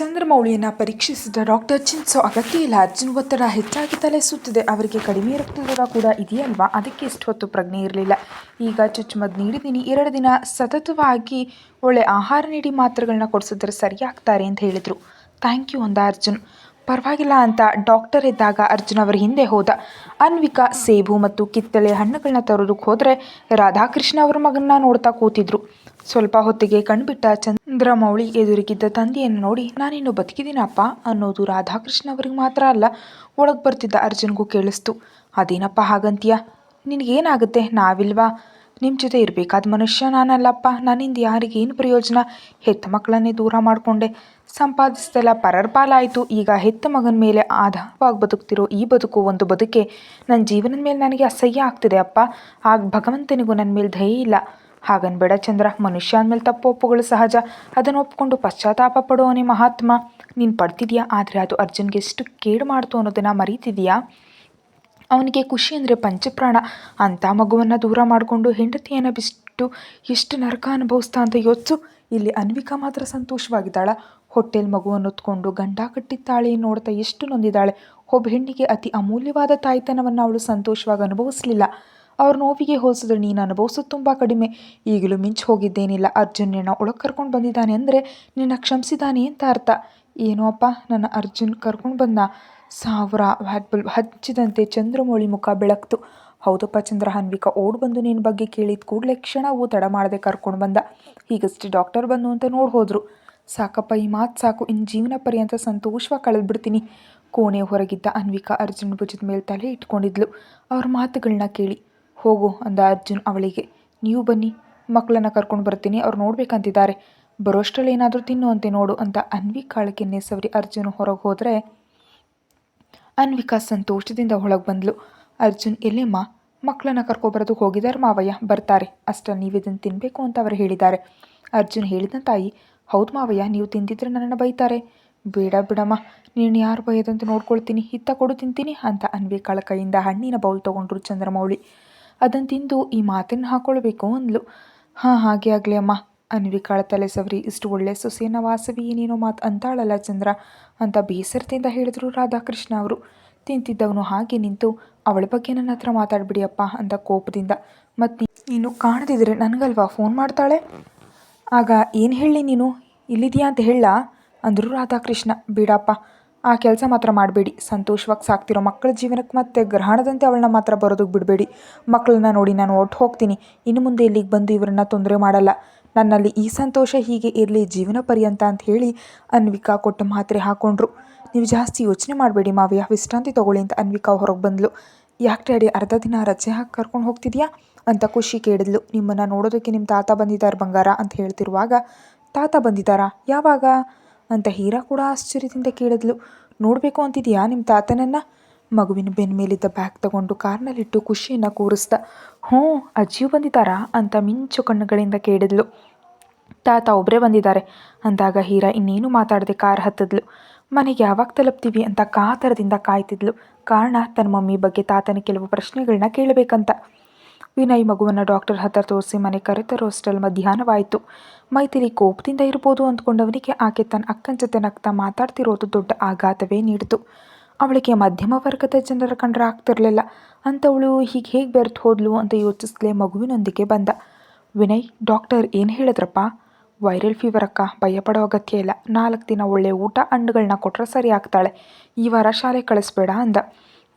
ಚಂದ್ರಮೌಳಿಯನ್ನು ಪರೀಕ್ಷಿಸಿದ doctor ಚಿಂತ್ಸೋ ಅಗತ್ಯ ಇಲ್ಲ. ಅರ್ಜುನ್ ಒತ್ತಡ ಹೆಚ್ಚಾಗಿ ತಲೆ ಸುತ್ತಿದೆ. ಅವರಿಗೆ ಕಡಿಮೆ ರಕ್ತದೊತ್ತಡ ಕೂಡ ಇದೆಯಲ್ವಾ, ಅದಕ್ಕೆ ಇಷ್ಟು ಹೊತ್ತು ಪ್ರಜ್ಞೆ ಇರಲಿಲ್ಲ. ಈಗ ಚುಚ್ಚುಮದ್ದು ನೀಡಿದ್ದೀನಿ, 2 ದಿನ ಸತತವಾಗಿ ಒಳ್ಳೆ ಆಹಾರ ನೀಡಿ ಮಾತ್ರೆಗಳನ್ನ ಕೊಡಿಸಿದ್ರೆ ಸರಿಯಾಗ್ತಾರೆ ಅಂತ ಹೇಳಿದರು. ಥ್ಯಾಂಕ್ ಯು ಅಂದ ಅರ್ಜುನ್. ಪರವಾಗಿಲ್ಲ ಅಂತ ಡಾಕ್ಟರ್ ಇದ್ದಾಗ ಅರ್ಜುನ್ ಅವರ ಹಿಂದೆ ಹೋದ. ಅನ್ವಿಕಾ ಸೇಬು ಮತ್ತು ಕಿತ್ತಳೆ ಹಣ್ಣುಗಳನ್ನ ತರೋದಕ್ಕೆ ಹೋದರೆ ರಾಧಾಕೃಷ್ಣ ಅವರ ಮಗನ್ನ ನೋಡ್ತಾ ಕೂತಿದ್ರು. ಸ್ವಲ್ಪ ಹೊತ್ತಿಗೆ ಕಣ್ಬಿಟ್ಟ ಚಂದ್ರಮೌಳಿ ಎದುರಿಗಿದ್ದ ತಂದೆಯನ್ನು ನೋಡಿ, ನಾನಿನ್ನು ಬದುಕಿದ್ದೀನಪ್ಪ ಅನ್ನೋದು ರಾಧಾಕೃಷ್ಣ ಅವರಿಗೆ ಮಾತ್ರ ಅಲ್ಲ, ಒಳಗೆ ಬರ್ತಿದ್ದ ಅರ್ಜುನ್ಗೂ ಕೇಳಿಸ್ತು. ಅದೇನಪ್ಪ ಹಾಗಂತೀಯ? ನಿನಗೇನಾಗುತ್ತೆ? ನಾವಿಲ್ವಾ? ನಿಮ್ಮ ಜೊತೆ ಇರಬೇಕಾದ ಮನುಷ್ಯ ನಾನಲ್ಲಪ್ಪ. ನನ್ನಿಂದ ಯಾರಿಗೇನು ಪ್ರಯೋಜನ? ಹೆತ್ತ ಮಕ್ಕಳನ್ನೇ ದೂರ ಮಾಡಿಕೊಂಡೆ, ಸಂಪಾದಿಸಿದೆಲ್ಲ ಪರರ ಪಾಲಾಯಿತು. ಈಗ ಹೆತ್ತ ಮಗನ ಮೇಲೆ ಆಧಾರವಾಗಿ ಬದುಕ್ತಿರೋ ಈ ಬದುಕು ಒಂದು ಬದುಕೆ. ನನ್ನ ಜೀವನದ ಮೇಲೆ ನನಗೆ ಅಸಹ್ಯ ಆಗ್ತಿದೆ ಅಪ್ಪ. ಆಗ ಭಗವಂತನಿಗೂ ನನ್ನ ಮೇಲೆ ದಯೆ ಇಲ್ಲ. ಹಾಗನ್ಬೇಡ ಚಂದ್ರ. ಮನುಷ್ಯ ಅಂದಮೇಲೆ ತಪ್ಪು ಒಪ್ಪುಗಳು ಸಹಜ. ಅದನ್ನು ಒಪ್ಕೊಂಡು ಪಶ್ಚಾತ್ತಾಪ ಪಡೋನೇ ಮಹಾತ್ಮ. ನೀನು ಪಡ್ತಿದ್ಯಾ, ಆದರೆ ಅದು ಅರ್ಜುನ್ಗೆ ಎಷ್ಟು ಕೇಡು ಮಾಡ್ತು ಅನ್ನೋದನ್ನು ಮರೀತಿದೆಯಾ? ಅವನಿಗೆ ಖುಷಿ ಅಂದರೆ ಪಂಚಪ್ರಾಣ. ಅಂಥ ಮಗುವನ್ನು ದೂರ ಮಾಡಿಕೊಂಡು ಹೆಂಡತಿಯನ್ನು ಬಿಟ್ಟು ಎಷ್ಟು ನರಕ ಅನುಭವಿಸ್ತಾ ಅಂತ ಯೋಚಿಸು. ಇಲ್ಲಿ ಅನ್ವಿಕಾ ಮಾತ್ರ ಸಂತೋಷವಾಗಿದ್ದಾಳ. ಹೊಟ್ಟೆಲ್ ಮಗುವನ್ನು ಹೊತ್ಕೊಂಡು ಗಂಡ ಕಟ್ಟಿದ್ದಾಳೆ ನೋಡ್ತಾ ಎಷ್ಟು ನೊಂದಿದ್ದಾಳೆ. ಒಬ್ಬ ಹೆಣ್ಣಿಗೆ ಅತಿ ಅಮೂಲ್ಯವಾದ ತಾಯ್ತನವನ್ನು ಅವಳು ಸಂತೋಷವಾಗಿ ಅನುಭವಿಸಲಿಲ್ಲ. ಅವ್ರ ನೋವಿಗೆ ಹೋಲಿಸಿದ್ರೆ ನೀನು ಅನುಭವಿಸೋದು ತುಂಬ ಕಡಿಮೆ. ಈಗಲೂ ಮಿಂಚು ಹೋಗಿದ್ದೇನಿಲ್ಲ. ಅರ್ಜುನ್ ನಿನ್ನ ಒಳಗೆ ಕರ್ಕೊಂಡು ಬಂದಿದ್ದಾನೆ ಅಂದರೆ ನಿನ್ನ ಕ್ಷಮಿಸಿದ್ದಾನೆ ಅಂತ ಅರ್ಥ. ಏನೋ ಅಪ್ಪ, ನನ್ನ ಅರ್ಜುನ್ ಕರ್ಕೊಂಡು ಬಂದ. 1000 ವ್ಯಾಟ್ ಬಲ್ಬ್ ಹಚ್ಚಿದಂತೆ ಚಂದ್ರಮೌಳಿ ಮುಖ ಬೆಳಗ್ತು. ಹೌದಪ್ಪ ಚಂದ್ರ. ಅನ್ವಿಕಾ ಓಡ್ ಬಂದು ನಿನ್ನ ಬಗ್ಗೆ ಕೇಳಿದ ಕೂಡಲೇ ಕ್ಷಣವೂ ತಡ ಮಾಡದೆ ಕರ್ಕೊಂಡು ಬಂದ. ಹೀಗಷ್ಟೇ ಡಾಕ್ಟರ್ ಬಂದು ಅಂತ ನೋಡಿ ಹೋದರು. ಸಾಕಪ್ಪ, ಈ ಮಾತು ಸಾಕು. ಇನ್ನು ಜೀವನ ಪರ್ಯಂತ ಸಂತೋಷವಾಗಿ ಕಳೆದ್ಬಿಡ್ತೀನಿ. ಕೋಣೆ ಹೊರಗಿದ್ದ ಅನ್ವಿಕಾ ಅರ್ಜುನ್ ಭುಜದ ಮೇಲೆ ತಲೆ ಇಟ್ಕೊಂಡಿದ್ಲು. ಅವ್ರ ಮಾತುಗಳನ್ನ ಕೇಳಿ. ಹೋಗು ಅಂದ ಅರ್ಜುನ್ ಅವಳಿಗೆ. ನೀವು ಬನ್ನಿ, ಮಕ್ಕಳನ್ನ ಕರ್ಕೊಂಡು ಬರ್ತೀನಿ, ಅವ್ರು ನೋಡ್ಬೇಕಂತಿದ್ದಾರೆ. ಬರೋಷ್ಟರಲ್ಲಿ ಏನಾದರೂ ತಿನ್ನುವಂತೆ ನೋಡು ಅಂತ ಅನ್ವಿಕಾಳ ಕೆನ್ನೆ ಸವರಿ ಅರ್ಜುನ್ ಹೊರಗೆ ಹೋದರೆ ಅನ್ವಿಕಾ ಸಂತೋಷದಿಂದ ಒಳಗೆ ಬಂದ್ಲು. ಅರ್ಜುನ್, ಎಲ್ಲೇಮ್ಮ? ಮಕ್ಕಳನ್ನ ಕರ್ಕೊಬರೋದಕ್ಕೆ ಹೋಗಿದ್ದಾರೆ ಮಾವಯ್ಯ, ಬರ್ತಾರೆ. ಅಷ್ಟರಲ್ಲಿ ನೀವು ಇದನ್ನು ತಿನ್ನಬೇಕು ಅಂತ ಅವರು ಹೇಳಿದ್ದಾರೆ. ಅರ್ಜುನ್ ಹೇಳಿದ ತಾಯಿ, ಹೌದು ಮಾವಯ್ಯ, ನೀವು ತಿಂದಿದ್ರೆ ನನ್ನನ್ನು ಬೈತಾರೆ. ಬೇಡ ಬಿಡಮ್ಮ, ನೀನು ಯಾರು ಬೈಯದಂತ ನೋಡ್ಕೊಳ್ತೀನಿ, ಹಿತ್ತ ಕೊಡು ತಿಂತೀನಿ ಅಂತ ಅನ್ವಿಕಾಳ ಕೈಯಿಂದ ಹಣ್ಣಿನ ಬೌಲ್ ತೊಗೊಂಡ್ರು ಚಂದ್ರಮೌಳಿ. ಅದನ್ನು ತಿಂದು ಈ ಮಾತನ್ನು ಹಾಕ್ಕೊಳ್ಬೇಕು ಅಂದ್ಲು. ಹಾಂ, ಹಾಗೆ ಆಗಲಿ ಅಮ್ಮ. ಅನ್ವಿಕಾಳ ತಲೆ ಸವರಿ, ಇಷ್ಟು ಒಳ್ಳೆ ಸೊಸೆಯನ್ನು ವಾಸವಿ ಏನೇನೋ ಮಾತು ಅಂತಾಳಲ್ಲ ಚಂದ್ರ ಅಂತ ಬೇಸರದಿಂದ ಹೇಳಿದ್ರು ರಾಧಾಕೃಷ್ಣ ಅವರು. ತಿಂತಿದ್ದವನು ಹಾಗೆ ನಿಂತು, ಅವಳ ಬಗ್ಗೆ ನನ್ನ ಹತ್ರ ಮಾತಾಡ್ಬಿಡಿಯಪ್ಪ ಅಂತ ಕೋಪದಿಂದ. ಮತ್ತು ನೀನು ಕಾಣದಿದ್ರೆ ನನಗಲ್ವಾ ಫೋನ್ ಮಾಡ್ತಾಳೆ? ಆಗ ಏನು ಹೇಳಿ, ನೀನು ಇಲ್ಲಿದೆಯಾ ಅಂತ ಹೇಳ ಅಂದರು ರಾಧಾಕೃಷ್ಣ. ಬೇಡಪ್ಪ, ಆ ಕೆಲಸ ಮಾತ್ರ ಮಾಡಬೇಡಿ. ಸಂತೋಷವಾಗಿ ಸಾಕ್ತಿರೋ ಮಕ್ಕಳ ಜೀವನಕ್ಕೆ ಮತ್ತೆ ಗ್ರಹಣದಂತೆ ಅವಳನ್ನ ಮಾತ್ರ ಬರೋದಕ್ಕೆ ಬಿಡಬೇಡಿ. ಮಕ್ಕಳನ್ನ ನೋಡಿ ನಾನು ಒಟ್ಟು ಹೋಗ್ತೀನಿ. ಇನ್ನು ಮುಂದೆ ಇಲ್ಲಿಗೆ ಬಂದು ಇವರನ್ನ ತೊಂದರೆ ಮಾಡಲ್ಲ. ನನ್ನಲ್ಲಿ ಈ ಸಂತೋಷ ಹೀಗೆ ಇರಲಿ ಜೀವನ ಪರ್ಯಂತ ಅಂತ ಹೇಳಿ ಅನ್ವಿಕಾ ಕೊಟ್ಟ ಮಾತ್ರೆ ಹಾಕ್ಕೊಂಡ್ರು. ನೀವು ಜಾಸ್ತಿ ಯೋಚನೆ ಮಾಡಬೇಡಿ ಮಾವಯ್ಯ, ವಿಶ್ರಾಂತಿ ತೊಗೊಳ್ಳಿ ಅಂತ ಅನ್ವಿಕಾ ಹೊರಗೆ ಬಂದಳು. ಯಾಕೆ ಡ್ಯಾಡಿ, ಅರ್ಧ ದಿನ ರಜೆ ಹಾಕಿ ಕರ್ಕೊಂಡು ಹೋಗ್ತಿದ್ಯಾ ಅಂತ ಖುಷಿ ಕೇಳಿದ್ಲು. ನಿಮ್ಮನ್ನು ನೋಡೋದಕ್ಕೆ ನಿಮ್ಮ ತಾತ ಬಂದಿದ್ದಾರೆ ಬಂಗಾರ ಅಂತ ಹೇಳ್ತಿರುವಾಗ, ತಾತ ಬಂದಿದ್ದಾರಾ? ಯಾವಾಗ ಅಂತ ಹೀರಾ ಕೂಡ ಆಶ್ಚರ್ಯದಿಂದ ಕೇಳಿದ್ಲು. ನೋಡಬೇಕು ಅಂತಿದೆಯಾ ನಿಮ್ಮ ತಾತನನ್ನು? ಮಗುವಿನ ಬೆನ್ನ ಮೇಲಿದ್ದ ಬ್ಯಾಗ್ ತಗೊಂಡು ಕಾರ್ನಲ್ಲಿಟ್ಟು ಖುಷಿಯನ್ನು ಕೂರಿಸ್ದ. ಹ್ಞೂ, ಅಜ್ಜಿಯೂ ಬಂದಿದ್ದಾರಾ ಅಂತ ಮಿಂಚು ಕಣ್ಣುಗಳಿಂದ ಕೇಳಿದ್ಲು. ತಾತ ಒಬ್ಬರೇ ಬಂದಿದ್ದಾರೆ ಅಂದಾಗ ಹೀರಾ ಇನ್ನೇನು ಮಾತಾಡದೆ ಕಾರ್ ಹತ್ತಿದ್ಲು. ಮನೆಗೆ ಯಾವಾಗ ತಲುಪ್ತೀವಿ ಅಂತ ಕಾತರದಿಂದ ಕಾಯ್ತಿದ್ಲು. ಕಾರಣ, ತನ್ನ ಮಮ್ಮಿ ಬಗ್ಗೆ ತಾತನ ಕೆಲವು ಪ್ರಶ್ನೆಗಳನ್ನ ಕೇಳಬೇಕಂತ. ವಿನಯ್ ಮಗುವನ್ನು ಡಾಕ್ಟರ್ ಹತ್ರ ತೋರಿಸಿ ಮನೆ ಕರೆತರೋ ಅಷ್ಟರಲ್ಲಿ ಮಧ್ಯಾಹ್ನವಾಯಿತು. ಮೈಥಿಲಿ ಕೋಪದಿಂದ ಇರ್ಬೋದು ಅಂದ್ಕೊಂಡವನಿಗೆ ಆಕೆ ತನ್ನ ಅಕ್ಕನ ಜೊತೆ ನಗ್ತಾ ಮಾತಾಡ್ತಿರೋದು ದೊಡ್ಡ ಆಘಾತವೇ ನೀಡಿತು. ಅವಳಿಗೆ ಮಧ್ಯಮ ವರ್ಗದ ಜನರ ಕಂಡ್ರೆ ಆಗ್ತಿರಲಿಲ್ಲ. ಅಂಥವಳು ಹೀಗೆ ಹೇಗೆ ಬೆರೆತು ಹೋದ್ಲು ಅಂತ ಯೋಚಿಸ್ಲೇ ಮಗುವಿನೊಂದಿಗೆ ಬಂದ. ವಿನಯ್, ಡಾಕ್ಟರ್ ಏನು ಹೇಳಿದ್ರಪ್ಪ? ವೈರಲ್ ಫೀವರ್ ಅಕ್ಕ, ಭಯಪಡೋ ಅಗತ್ಯ ಇಲ್ಲ. 4 ದಿನ ಒಳ್ಳೆ ಊಟ ಹಣ್ಣುಗಳನ್ನ ಕೊಟ್ಟರೆ ಸರಿ ಆಗ್ತಾಳೆ. ಈ ವಾರ ಶಾಲೆ ಕಳಿಸ್ಬೇಡ ಅಂದ.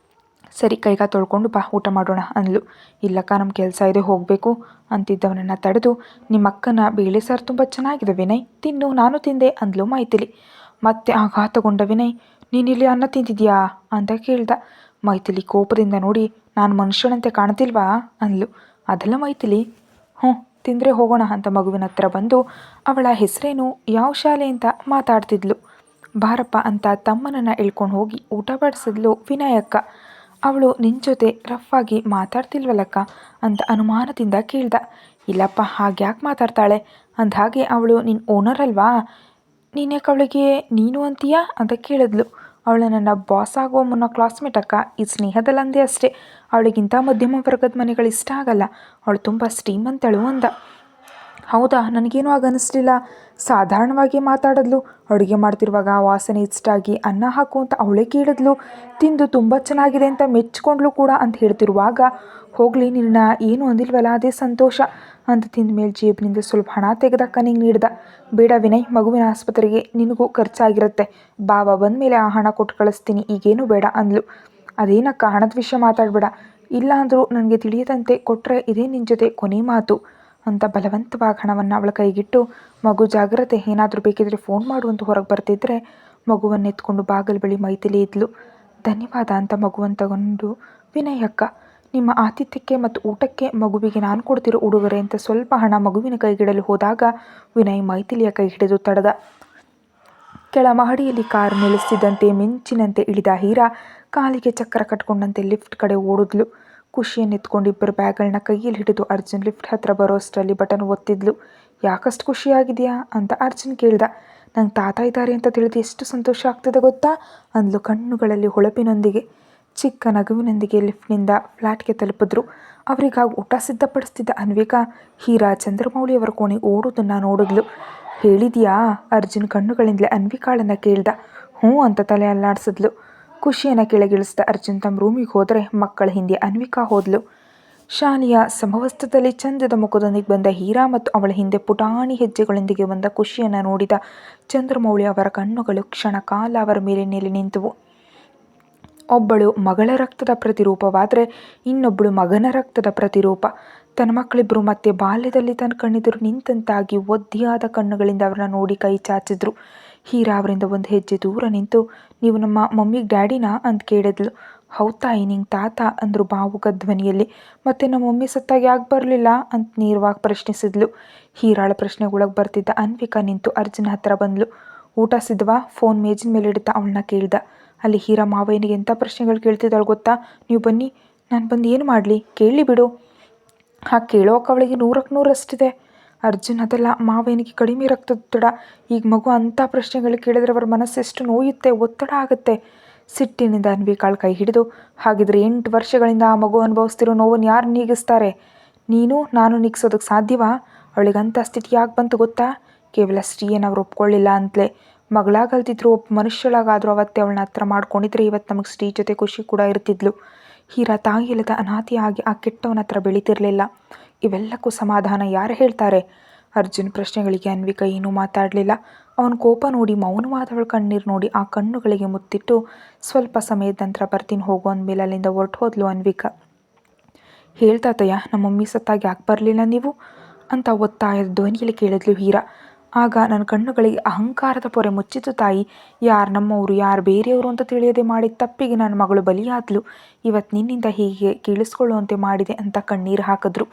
ಸರಿ, ಕೈಗ ತೊಳ್ಕೊಂಡು ಬಾ, ಊಟ ಮಾಡೋಣ ಅಂದ್ಲು. ಇಲ್ಲಕ್ಕ, ನಮ್ಮ ಕೆಲಸ ಇದೆ, ಹೋಗಬೇಕು ಅಂತಿದ್ದವನನ್ನು ತಡೆದು, ನಿಮ್ಮ ಅಕ್ಕನ ಬೇಳೆ ಸಾರು ತುಂಬ ಚೆನ್ನಾಗಿದೆ ವಿನಯ್, ತಿನ್ನು, ನಾನು ತಿಂದೆ ಅಂದ್ಲು ಮೈಥಿಲಿ. ಮತ್ತೆ ಆಘಾತಗೊಂಡ ವಿನಯ್, ನೀನಿಲ್ಲಿ ಅನ್ನ ತಿಂತಿದ್ಯಾ ಅಂತ ಕೇಳ್ದ. ಮೈಥಿಲಿ ಕೋಪದಿಂದ ನೋಡಿ, ನಾನು ಮನುಷ್ಯನಂತೆ ಕಾಣ್ತಿಲ್ವಾ ಅಂದ್ಲು. ಅದೆಲ್ಲ ಮೈಥಿಲಿ. ಹ್ಞೂ, ತಿಂದರೆ ಹೋಗೋಣ ಅಂತ ಮಗುವಿನ ಹತ್ರ ಬಂದು ಅವಳ ಹೆಸರೇನು, ಯಾವ ಶಾಲೆ ಅಂತ ಮಾತಾಡ್ತಿದ್ಲು. ಬಾರಪ್ಪ ಅಂತ ತಮ್ಮನನ್ನು ಎಳ್ಕೊಂಡು ಹೋಗಿ ಊಟ ಬಡಿಸಿದ್ಲು ವಿನಾಯಕ್ಕ. ಅವಳು ನಿನ್ನ ಜೊತೆ ರಫಾಗಿ ಮಾತಾಡ್ತಿಲ್ವಲ್ಲಕ್ಕ ಅಂತ ಅನುಮಾನದಿಂದ ಕೇಳ್ದ. ಇಲ್ಲಪ್ಪ, ಹಾಗೆ ಯಾಕೆ ಮಾತಾಡ್ತಾಳೆ ಅಂದಹಾಗೆ, ಅವಳು ನಿನ್ನ ಓನರ್ ಅಲ್ವಾ, ನೀನ್ಯಾಕೆ ಅವಳಿಗೆ ನೀನು ಅಂತೀಯಾ ಅಂತ ಕೇಳಿದ್ಲು. ಅವಳು ನನ್ನ ಬಾಸ್ ಆಗುವ ಮುನ್ನ ಕ್ಲಾಸ್ಮೇಟ್ ಅಕ್ಕ, ಈ ಸ್ನೇಹದಲ್ಲಂದೆ ಅಷ್ಟೇ. ಅವಳಿಗಿಂತ ಮಧ್ಯಮ ವರ್ಗದ ಮನೆಗಳು ಇಷ್ಟ ಆಗಲ್ಲ. ಅವಳು ತುಂಬ ಶ್ರೀಮಂತಳು ಅಂದ. ಹೌದಾ, ನನಗೇನು ಆಗ ಅನ್ನಿಸ್ಲಿಲ್ಲ. ಸಾಧಾರಣವಾಗಿ ಮಾತಾಡಿದ್ಲು. ಅಡುಗೆ ಮಾಡ್ತಿರುವಾಗ ಆ ವಾಸನೆ ಇಷ್ಟ ಆಗಿ ಅನ್ನ ಹಾಕು ಅಂತ ಅವಳೇ ಕೇಳಿದ್ಲು. ತಿಂದು ತುಂಬ ಚೆನ್ನಾಗಿದೆ ಅಂತ ಮೆಚ್ಕೊಂಡ್ಲು ಕೂಡ ಅಂತ ಹೇಳ್ತಿರುವಾಗ, ಹೋಗಲಿ ನಿನ್ನ ಏನು ಅಂದಿಲ್ವಲ್ಲ ಅದೇ ಸಂತೋಷ ಅಂತ ತಿಂದ ಮೇಲೆ ಜೇಬಿನಿಂದ ಸ್ವಲ್ಪ ಹಣ ತೆಗೆದ ಕನಿಗೆ ನೀಡ್ದ. ಬೇಡ ವಿನಯ್, ಮಗುವಿನ ಆಸ್ಪತ್ರೆಗೆ ನಿನಗೂ ಖರ್ಚಾಗಿರುತ್ತೆ, ಬಾಬಾ ಬಂದ ಮೇಲೆ ಆ ಹಣ ಕೊಟ್ಟು ಕಳಿಸ್ತೀನಿ, ಈಗೇನು ಬೇಡ ಅಂದ್ಲು. ಅದೇನಕ್ಕ, ಹಣದ ವಿಷಯ ಮಾತಾಡಬೇಡ, ಇಲ್ಲ ಅಂದರೂ ನನಗೆ ತಿಳಿಯದಂತೆ ಕೊಟ್ಟರೆ ಇದೇ ನಿನ್ನ ಜೊತೆ ಕೊನೆ ಮಾತು ಅಂತ ಬಲವಂತವಾಗಿ ಹಣವನ್ನು ಅವಳ ಕೈಗಿಟ್ಟು, ಮಗು ಜಾಗ್ರತೆ, ಏನಾದರೂ ಬೇಕಿದ್ರೆ ಫೋನ್ ಮಾಡು ಅಂತ ಹೊರಗೆ ಬರ್ತಿದ್ರೆ ಮಗುವನ್ನು ಎತ್ಕೊಂಡು ಬಾಗಿಲು ಬಳಿ ಮೈಥಿಲಿ ಇದ್ಲು. ಧನ್ಯವಾದ ಅಂತ ಮಗುವನ್ನು ತಗೊಂಡು, ವಿನಯ್ ಅಕ್ಕ, ನಿಮ್ಮ ಆತಿಥ್ಯಕ್ಕೆ ಮತ್ತು ಊಟಕ್ಕೆ ಮಗುವಿಗೆ ನಾನು ಕೊಡ್ತಿರೋ ಉಡುಗೊರೆ ಅಂತ ಸ್ವಲ್ಪ ಹಣ ಮಗುವಿನ ಕೈಗಿಡಲು ಹೋದಾಗ ವಿನಯ್ ಮೈಥಿಲಿಯ ಕೈ ಹಿಡಿದು ತಡೆದ. ಕೆಳ ಮಹಡಿಯಲ್ಲಿ ಕಾರು ನಿಲ್ಲಿಸ್ತಿದ್ದಂತೆ ಮಿಂಚಿನಂತೆ ಇಳಿದ ಹೀರಾ ಕಾಲಿಗೆ ಚಕ್ರ ಕಟ್ಕೊಂಡಂತೆ ಲಿಫ್ಟ್ ಕಡೆ ಓಡಿದ್ಲು. ಖುಷಿಯನ್ನು ಎತ್ಕೊಂಡು ಇಬ್ಬರು ಬ್ಯಾಗ್ಗಳನ್ನ ಕೈಯಲ್ಲಿ ಹಿಡಿದು ಅರ್ಜುನ್ ಲಿಫ್ಟ್ ಹತ್ರ ಬರೋ ಅಷ್ಟರಲ್ಲಿ ಬಟನ್ ಒತ್ತಿದ್ಲು. ಯಾಕಷ್ಟು ಖುಷಿಯಾಗಿದೆಯಾ ಅಂತ ಅರ್ಜುನ್ ಕೇಳ್ದ. ನಂಗೆ ತಾತ ಇದ್ದಾರೆ ಅಂತ ತಿಳಿದು ಎಷ್ಟು ಸಂತೋಷ ಆಗ್ತದೆ ಗೊತ್ತಾ ಅಂದ್ಲು ಕಣ್ಣುಗಳಲ್ಲಿ ಹೊಳಪಿನೊಂದಿಗೆ. ಚಿಕ್ಕ ನಗುವಿನೊಂದಿಗೆ ಲಿಫ್ಟ್ನಿಂದ ಫ್ಲ್ಯಾಟ್ಗೆ ತಲುಪಿದ್ರು. ಅವರಿಗಾಗಿ ಊಟ ಸಿದ್ಧಪಡಿಸ್ತಿದ್ದ ಅನ್ವಿಕಾ ಹೀರಾ ಚಂದ್ರಮೌಳಿಯವರ ಕೋಣೆ ಓಡೋದನ್ನು ನೋಡಿದ್ಲು. ಹೇಳಿದ್ಯಾ ಅರ್ಜುನ್ ಕಣ್ಣುಗಳಿಂದಲೇ ಅನ್ವಿಕಾಳನ್ನು ಕೇಳ್ದ. ಹ್ಞೂ ಅಂತ ತಲೆ ಅಲ್ಲಾಡಿಸಿದ್ಲು. ಖುಷಿಯನ್ನು ಕೆಳಗಿಳಿಸಿದ ಅರ್ಜುನ್ ತಮ್ಮ ರೂಮಿಗೆ ಹೋದರೆ ಮಕ್ಕಳ ಹಿಂದೆ ಅನ್ವಿಕಾ ಹೋದ್ಲು. ಶಾಲೆಯ ಸಮವಸ್ತ್ರದಲ್ಲಿ ಚಂದದ ಮುಖದೊಂದಿಗೆ ಬಂದ ಹೀರಾ ಮತ್ತು ಅವಳ ಹಿಂದೆ ಪುಟಾಣಿ ಹೆಜ್ಜೆಗಳೊಂದಿಗೆ ಬಂದ ಖುಷಿಯನ್ನು ನೋಡಿದ ಚಂದ್ರಮೌಳಿ ಅವರ ಕಣ್ಣುಗಳು ಕ್ಷಣ ಕಾಲ ಅವರ ಮೇಲೆ ನೆಲೆ ನಿಂತವು. ಒಬ್ಬಳು ಮಗಳ ರಕ್ತದ ಪ್ರತಿರೂಪವಾದರೆ ಇನ್ನೊಬ್ಬಳು ಮಗನ ರಕ್ತದ ಪ್ರತಿರೂಪ. ತನ್ನ ಮಕ್ಕಳಿಬ್ಬರು ಮತ್ತೆ ಬಾಲ್ಯದಲ್ಲಿ ತನ್ನ ಕಣ್ಣೆದುರು ನಿಂತಂತಾಗಿ ಒದ್ದಿಯಾದ ಕಣ್ಣುಗಳಿಂದ ಅವರನ್ನ ನೋಡಿ ಕೈ ಚಾಚಿದ್ರು. ಹೀರಾ ಅವರಿಂದ ಒಂದು ಹೆಜ್ಜೆ ದೂರ ನಿಂತು, ನೀವು ನಮ್ಮ ಮಮ್ಮಿಗೆ ಡ್ಯಾಡಿನಾ ಅಂತ ಕೇಳಿದ್ಲು. ಹೌದು ತಾಯಿ, ನಿಂಗೆ ತಾತ ಅಂದರು ಭಾವುಕ ಧ್ವನಿಯಲ್ಲಿ. ಮತ್ತೆ ನಮ್ಮ ಮಮ್ಮಿ ಸತ್ತಾಗ ಯಾಕೆ ಬರಲಿಲ್ಲ ಅಂತ ನೇರವಾಗಿ ಪ್ರಶ್ನಿಸಿದ್ಲು. ಹೀರಾಳ ಪ್ರಶ್ನೆಗೊಳಗೆ ಬರ್ತಿದ್ದ ಅನ್ವಿಕಾ ನಿಂತು ಅರ್ಜುನ್ ಹತ್ರ ಬಂದ್ಲು. ಊಟ ಸಿದ್ಧವಾ? ಫೋನ್ ಮೇಜಿನ ಮೇಲೆ ಇಡ್ತಾ ಅವಳನ್ನ ಕೇಳ್ದ. ಅಲ್ಲಿ ಹೀರಾ ಮಾವಯ್ಯನಿಗೆ ಎಂಥ ಪ್ರಶ್ನೆಗಳು ಕೇಳ್ತಿದ್ದಾಳೆ ಗೊತ್ತಾ? ನೀವು ಬನ್ನಿ, ನಾನು ಬಂದು ಏನು ಮಾಡಲಿ, ಕೇಳಿ ಬಿಡು. ಹಾಗೆ ಕೇಳೋಕೆ ಅವಳಿಗೆ 100ಕ್ಕೆ 100ರಷ್ಟಿದೆ. ಅರ್ಜುನ್, ಅದೆಲ್ಲ ಮಾವಯ್ಯನಿಗೆ ಕಡಿಮೆ ರಕ್ತದೊತ್ತಡ. ಈಗ ಮಗು ಅಂಥ ಪ್ರಶ್ನೆಗಳು ಕೇಳಿದ್ರೆ ಅವರ ಮನಸ್ಸು ಎಷ್ಟು ನೋಯುತ್ತೆ, ಒತ್ತಡ ಆಗುತ್ತೆ. ಸಿಟ್ಟಿನಿಂದ ಅನ್ವಿಕಾಳ ಕೈ ಹಿಡಿದು, ಹಾಗಿದ್ರೆ 8 ವರ್ಷಗಳಿಂದ ಆ ಮಗು ಅನುಭವಿಸ್ತಿರೋ ನೋವನ್ನು ಯಾರು ನೀಗಿಸ್ತಾರೆ? ನೀನು ನಾನು ನೀಗಿಸೋದಕ್ಕೆ ಸಾಧ್ಯವಾ? ಅವಳಿಗೆ ಅಂಥ ಸ್ಥಿತಿ ಯಾಕೆ ಬಂತು ಗೊತ್ತಾ? ಕೇವಲ ಶ್ರೀಯನ್ನು ಅವ್ರು ಒಪ್ಕೊಳ್ಳಿಲ್ಲ ಅಂತಲೇ. ಮಗಳಾಗಲ್ದಿದ್ರು ಒಬ್ಬ ಮನುಷ್ಯಳಾಗಾದರೂ ಅವತ್ತೇ ಅವಳನ್ನ ಹತ್ರ ಮಾಡ್ಕೊಂಡಿದ್ರೆ ಇವತ್ತು ನಮಗೆ ಶ್ರೀ ಜೊತೆ ಖುಷಿ ಕೂಡ ಇರ್ತಿದ್ಲು. ಹೀರಾ ತಾಯಿ ಇಲ್ಲದ ಅನಾಥಿಯಾಗಿ ಆ ಕೆಟ್ಟವನ ಹತ್ರ ಬೆಳೀತಿರ್ಲಿಲ್ಲ. ಇವೆಲ್ಲಕ್ಕೂ ಸಮಾಧಾನ ಯಾರು ಹೇಳ್ತಾರೆ? ಅರ್ಜುನ್ ಪ್ರಶ್ನೆಗಳಿಗೆ ಅನ್ವಿಕಾ ಏನೂ ಮಾತಾಡಲಿಲ್ಲ. ಅವನ ಕೋಪ ನೋಡಿ ಮೌನವಾದವಳ ಕಣ್ಣೀರು ನೋಡಿ ಆ ಕಣ್ಣುಗಳಿಗೆ ಮುತ್ತಿಟ್ಟು, ಸ್ವಲ್ಪ ಸಮಯದ ನಂತರ ಬರ್ತೀನಿ ಹೋಗು ಅಂದಮೇಲೆ ಅಲ್ಲಿಂದ ಹೊರಟು ಹೋದ್ಲು ಅನ್ವಿಕಾ. ಹೇಳ್ತಾತಯ್ಯ, ನಮ್ಮ ಮಮ್ಮಿ ಸತ್ತಾಗ ಯಾಕೆ ಬರಲಿಲ್ಲ ನೀವು ಅಂತ ಒತ್ತಾಯದ ಧ್ವನಿಯಲ್ಲಿ ಕೇಳಿದ್ಲು ಹೀರಾ. ಆಗ ನನ್ನ ಕಣ್ಣುಗಳಿಗೆ ಅಹಂಕಾರದ ಪೊರೆ ಮುಚ್ಚಿತು ತಾಯಿ. ಯಾರು ನಮ್ಮವರು ಯಾರು ಬೇರೆಯವರು ಅಂತ ತಿಳಿಯದೆ ಮಾಡಿದ ತಪ್ಪಿಗೆ ನನ್ನ ಮಗಳು ಬಲಿಯಾದ್ಲು. ಇವತ್ತು ನಿನ್ನಿಂದ ಹೀಗೆ ಕೇಳಿಸ್ಕೊಳ್ಳುವಂತೆ ಮಾಡಿದೆ ಅಂತ ಕಣ್ಣೀರು ಹಾಕಿದ್ರು.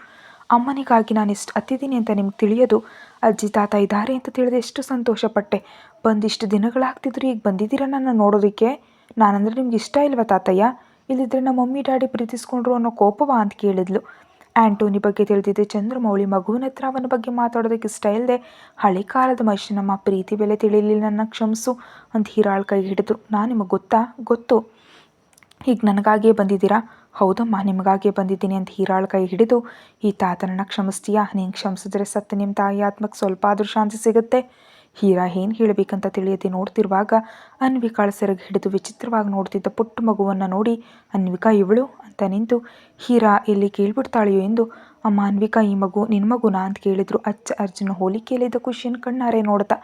ಅಮ್ಮನಿಗಾಗಿ ನಾನು ಎಷ್ಟು ಅತ್ತಿದ್ದೀನಿ ಅಂತ ನಿಮ್ಗೆ ತಿಳಿಯೋದು. ಅಜ್ಜಿ ತಾತ ಇದ್ದಾರೆ ಅಂತ ತಿಳಿದು ಎಷ್ಟು ಸಂತೋಷಪಟ್ಟೆ. ಬಂದಿಷ್ಟು ದಿನಗಳಾಗ್ತಿದ್ರು, ಈಗ ಬಂದಿದ್ದೀರಾ ನನ್ನ ನೋಡೋದಕ್ಕೆ. ನಾನಂದರೆ ನಿಮ್ಗೆ ಇಷ್ಟ ಇಲ್ವಾ ತಾತಯ್ಯ? ಇಲ್ಲಿದ್ರೆ ನಮ್ಮ ಮಮ್ಮಿ ಡ್ಯಾಡಿ ಪ್ರೀತಿಸ್ಕೊಂಡ್ರು ಅನ್ನೋ ಕೋಪವಾ ಅಂತ ಕೇಳಿದ್ಲು. ಆ್ಯಂಟೋನಿ ಬಗ್ಗೆ ತಿಳಿದಿದ್ದೆ ಚಂದ್ರಮೌಳಿ ಮಗುವಿನ ಹತ್ರ ಅವನ ಬಗ್ಗೆ ಮಾತಾಡೋದಕ್ಕೆ ಇಷ್ಟ ಇಲ್ಲದೆ, ಹಳೆ ಕಾಲದ ಮನುಷ್ಯನಮ್ಮ, ಪ್ರೀತಿ ಬೆಲೆ ತಿಳಿಲಿಲ್ಲ, ನನ್ನ ಕ್ಷಮಿಸು ಅಂತ ಹೀರಾಳ್ ಕೈ ಹಿಡಿದ್ರು. ನಾನು ನಿಮಗೆ ಗೊತ್ತಾ? ಗೊತ್ತು. ಈಗ ನನಗಾಗಿಯೇ ಬಂದಿದ್ದೀರಾ? ಹೌದಮ್ಮ, ನಿಮಗಾಗಿಯೇ ಬಂದಿದ್ದೀನಿ ಅಂತ ಹೀರಾಳ್ ಕೈ ಹಿಡಿದು, ಈ ತಾತನನ್ನು ಕ್ಷಮಿಸ್ತೀಯಾ? ನೀನು ಕ್ಷಮಿಸಿದ್ರೆ ಸತ್ತು ನಿಮ್ಮ ತಾಯಿ ಆತ್ಮಕ್ಕೆ ಸ್ವಲ್ಪ ಆದರೂ ಶಾಂತಿ ಸಿಗುತ್ತೆ. ಹೀರಾ ಏನು ಹೇಳಬೇಕಂತ ತಿಳಿಯದೆ ನೋಡ್ತಿರುವಾಗ ಅನ್ವಿಕಾಳ ಸೆರಗು ಹಿಡಿದು ವಿಚಿತ್ರವಾಗಿ ನೋಡ್ತಿದ್ದ ಪುಟ್ಟ ಮಗುವನ್ನು ನೋಡಿ, ಅನ್ವಿಕಾ ಇವಳು ಅಂತ ನಿಂತು, ಹೀರಾ ಎಲ್ಲಿ ಕೇಳ್ಬಿಡ್ತಾಳೆಯೋ ಎಂದು, ಅಮ್ಮ ಅನ್ವಿಕಾ, ಈ ಮಗು ನಿನ್ನ ಮಗುನಾ ಅಂತ ಕೇಳಿದ್ರು. ಅರ್ಜುನ ಹೋಲಿಕೆಯಲ್ಲಿದ್ದ ಖುಷಿಯನ್ನು ಕಣ್ಣಾರೆ ನೋಡ್ತಾ,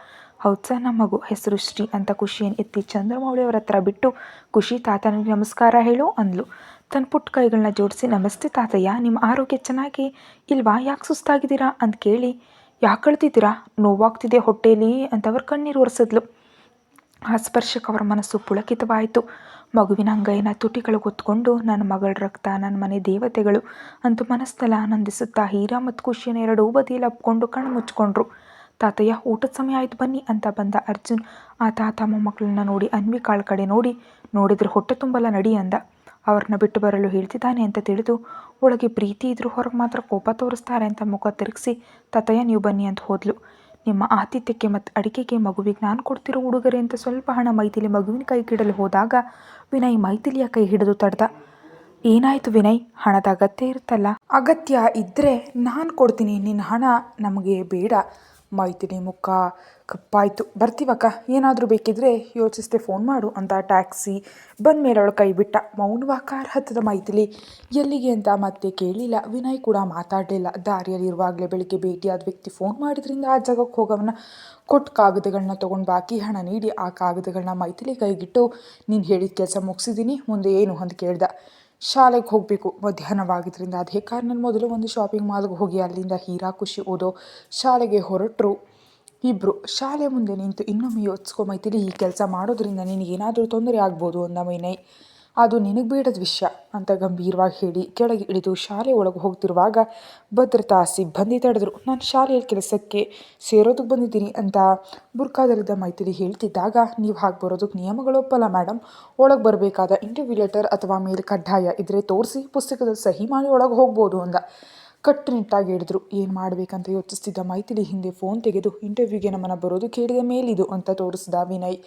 ಹೌದು ಸರ್, ನಮ್ಮ ಮಗು, ಹೆಸರು ಶ್ರೀ ಅಂತ ಖುಷಿಯನ್ನು ಎತ್ತಿ ಚಂದ್ರಮೌಳಿಯವರ ಹತ್ರ ಬಿಟ್ಟು, ಖುಷಿ ತಾತನಿಗೆ ನಮಸ್ಕಾರ ಹೇಳು ಅಂದ್ಲು. ತನ್ನ ಪುಟ್ಟ ಕೈಗಳನ್ನ ಜೋಡಿಸಿ, ನಮಸ್ತೆ ತಾತಯ್ಯ, ನಿಮ್ಮ ಆರೋಗ್ಯ ಚೆನ್ನಾಗಿ ಇಲ್ವಾ? ಯಾಕೆ ಸುಸ್ತಾಗಿದ್ದೀರಾ ಅಂತ ಕೇಳಿ, ಯಾಕೆ ಕಳ್ತಿದ್ದೀರಾ? ನೋವಾಗ್ತಿದೆ ಹೊಟ್ಟೆಯಲ್ಲಿ ಅಂತ ಅವ್ರ ಕಣ್ಣೀರು ಒರೆಸಿದ್ಲು. ಆ ಸ್ಪರ್ಶಕ್ಕೆ ಅವರ ಮನಸ್ಸು ಪುಳಕಿತವಾಯಿತು. ಮಗುವಿನ ಅಂಗೈನ ತುಟಿಗಳು ಹೊತ್ಕೊಂಡು, ನನ್ನ ಮಗಳ ರಕ್ತ, ನನ್ನ ಮನೆ ದೇವತೆಗಳು ಅಂತೂ ಮನಸ್ಸಲ್ಲಿ ಆನಂದಿಸುತ್ತಾ ಹೀರಾ ಮತ್ತು ಖುಷಿಯನ್ನು ಎರಡೂ ಬದಿಯಲ್ಲಿ ಅಪ್ಕೊಂಡು ಕಣ್ಣು ಮುಚ್ಕೊಂಡ್ರು. ತಾತಯ್ಯ, ಊಟದ ಸಮಯ ಆಯ್ತು ಬನ್ನಿ ಅಂತ ಬಂದ ಅರ್ಜುನ್ ಆ ತಾತ ಮೊಮ್ಮಕ್ಕಳನ್ನ ನೋಡಿ ಅನ್ವಿಕಾಳ ಕಡೆ ನೋಡಿದ್ರೆ ಹೊಟ್ಟೆ ತುಂಬಲ್ಲ ನಡಿ ಅಂದ. ಅವ್ರನ್ನ ಬಿಟ್ಟು ಬರಲು ಹೇಳ್ತಿದ್ದಾನೆ ಅಂತ ತಿಳಿದು, ಒಳಗೆ ಪ್ರೀತಿ ಇದ್ರೂ ಹೊರಗೆ ಮಾತ್ರ ಕೋಪ ತೋರಿಸ್ತಾರೆ ಅಂತ ಮುಖ ತಿರುಗಿಸಿ, ತಾತಯ್ಯ ನೀವು ಬನ್ನಿ ಅಂತ ಹೋದ್ಲು. ನಿಮ್ಮ ಆತಿಥ್ಯಕ್ಕೆ ಮತ್ತು ಅಡಿಕೆಗೆ ಮಗುವಿಗೆ ನಾನು ಕೊಡ್ತಿರೋ ಉಡುಗೊರೆ ಅಂತ ಸ್ವಲ್ಪ ಹಣ ಮೈಥಿಲಿ ಮಗುವಿನ ಕೈಗಿಡಲು ಹೋದಾಗ ವಿನಯ್ ಮೈಥಿಲಿಯ ಕೈ ಹಿಡಿದು ತಡೆದ. ಏನಾಯಿತು ವಿನಯ್? ಹಣದ ಅಗತ್ಯ ಇರುತ್ತಲ್ಲ. ಅಗತ್ಯ ಇದ್ದರೆ ನಾನು ಕೊಡ್ತೀನಿ, ನಿನ್ನ ಹಣ ನಮಗೆ ಬೇಡ. ಮೈಥಿಲಿ ಮುಖ ಕಪ್ಪಾಯಿತು. ಬರ್ತೀವಕ್ಕ, ಏನಾದರೂ ಬೇಕಿದ್ರೆ ಯೋಚಿಸದೆ ಫೋನ್ ಮಾಡು ಅಂತ ಟ್ಯಾಕ್ಸಿ ಬಂದ ಮೇಲೆ ಅವಳು ಕೈ ಬಿಟ್ಟ. ಮೌನವಾಗಿ ಕಾರ್ ಹತ್ತದ ಮೈಥಿಲಿ. ಎಲ್ಲಿಗೆ ಅಂತ ಮತ್ತೆ ಕೇಳಲಿಲ್ಲ. ವಿನಯ್ ಕೂಡ ಮಾತಾಡಲಿಲ್ಲ. ದಾರಿಯಲ್ಲಿರುವಾಗಲೇ ಬೆಳಿಗ್ಗೆ ಭೇಟಿಯಾದ ವ್ಯಕ್ತಿ ಫೋನ್ ಮಾಡಿದ್ರಿಂದ ಆ ಜಾಗಕ್ಕೆ ಹೋಗೋವನ್ನ ಕೊಟ್ಟು ಕಾಗದಗಳನ್ನ ತೊಗೊಂಡು ಬಾಕಿ ಹಣ ನೀಡಿ ಆ ಕಾಗದಗಳನ್ನ ಮೈಥಿಲಿ ಕೈಗಿಟ್ಟು, ನೀನು ಹೇಳಿದ ಕೆಲಸ ಮುಗಿಸಿದ್ದೀನಿ, ಮುಂದೆ ಏನು ಅಂತ ಕೇಳ್ದ. ಶಾಲೆಗೆ ಹೋಗಬೇಕು, ಮಧ್ಯಾಹ್ನವಾಗಿದ್ದರಿಂದ ಅದೇ ಕಾರಿನಲ್ಲಿ ಮೊದಲು ಒಂದು ಶಾಪಿಂಗ್ ಮಾಲ್ಗೆ ಹೋಗಿ ಅಲ್ಲಿಂದ ಹೀರಾ ಖುಷಿ ಓದೋ ಶಾಲೆಗೆ ಹೊರಟರು ಇಬ್ಬರು. ಶಾಲೆ ಮುಂದೆ ನಿಂತು ಇನ್ನೊಮ್ಮೆ ಯೋಚಿಸ್ಕೊ ಮೈಥಿಲಿ, ಈ ಕೆಲಸ ಮಾಡೋದ್ರಿಂದ ನಿನಗೇನಾದರೂ ತೊಂದರೆ ಆಗ್ಬೋದು ಅಂದ ವಿನಯ್. ಅದು ನಿನಗೆ ಬೇಡದ ವಿಷಯ ಅಂತ ಗಂಭೀರವಾಗಿ ಹೇಳಿ ಕೆಳಗೆ ಇಳಿದು ಶಾಲೆ ಒಳಗೆ ಹೋಗ್ತಿರುವಾಗ ಭದ್ರತಾ ಸಿಬ್ಬಂದಿ ತಡೆದ್ರು. ನಾನು ಶಾಲೆಯಲ್ಲಿ ಕೆಲಸಕ್ಕೆ ಸೇರೋದಕ್ಕೆ ಬಂದಿದ್ದೀನಿ ಅಂತ ಬುರ್ಕಾದಲ್ಲಿದ್ದ ಮೈಥಿಲಿ ಹೇಳ್ತಿದ್ದಾಗ, ನೀವು ಹಾಗೆ ಬರೋದಕ್ಕೆ ನಿಯಮಗಳು ಒಪ್ಪಲ್ಲ ಮೇಡಮ್. ಒಳಗೆ ಬರಬೇಕಾದ ಇಂಟರ್ವ್ಯೂ ಲೆಟರ್ ಅಥವಾ ಮೇಲ್ ಕಡ್ಡಾಯ ಇದ್ರೆ ತೋರಿಸಿ ಪುಸ್ತಕದಲ್ಲಿ ಸಹಿ ಮಾಡಿ ಒಳಗೆ ಹೋಗ್ಬೋದು ಅಂದ. ಕಟ್ಟುನಿಟ್ಟಾಗಿ ಹೇಳಿದ್ರು. ಏನು ಮಾಡಬೇಕಂತ ಯೋಚಿಸ್ತಿದ್ದ ಮೈಥಿಲಿ ಹಿಂದೆ ಫೋನ್ ತೆಗೆದು, ಇಂಟರ್ವ್ಯೂಗೆ ನಮ್ಮನ್ನು ಬರೋದು ಕೇಳಿದ ಮೇಲಿದು ಅಂತ ತೋರಿಸಿದ ವಿನಯ್.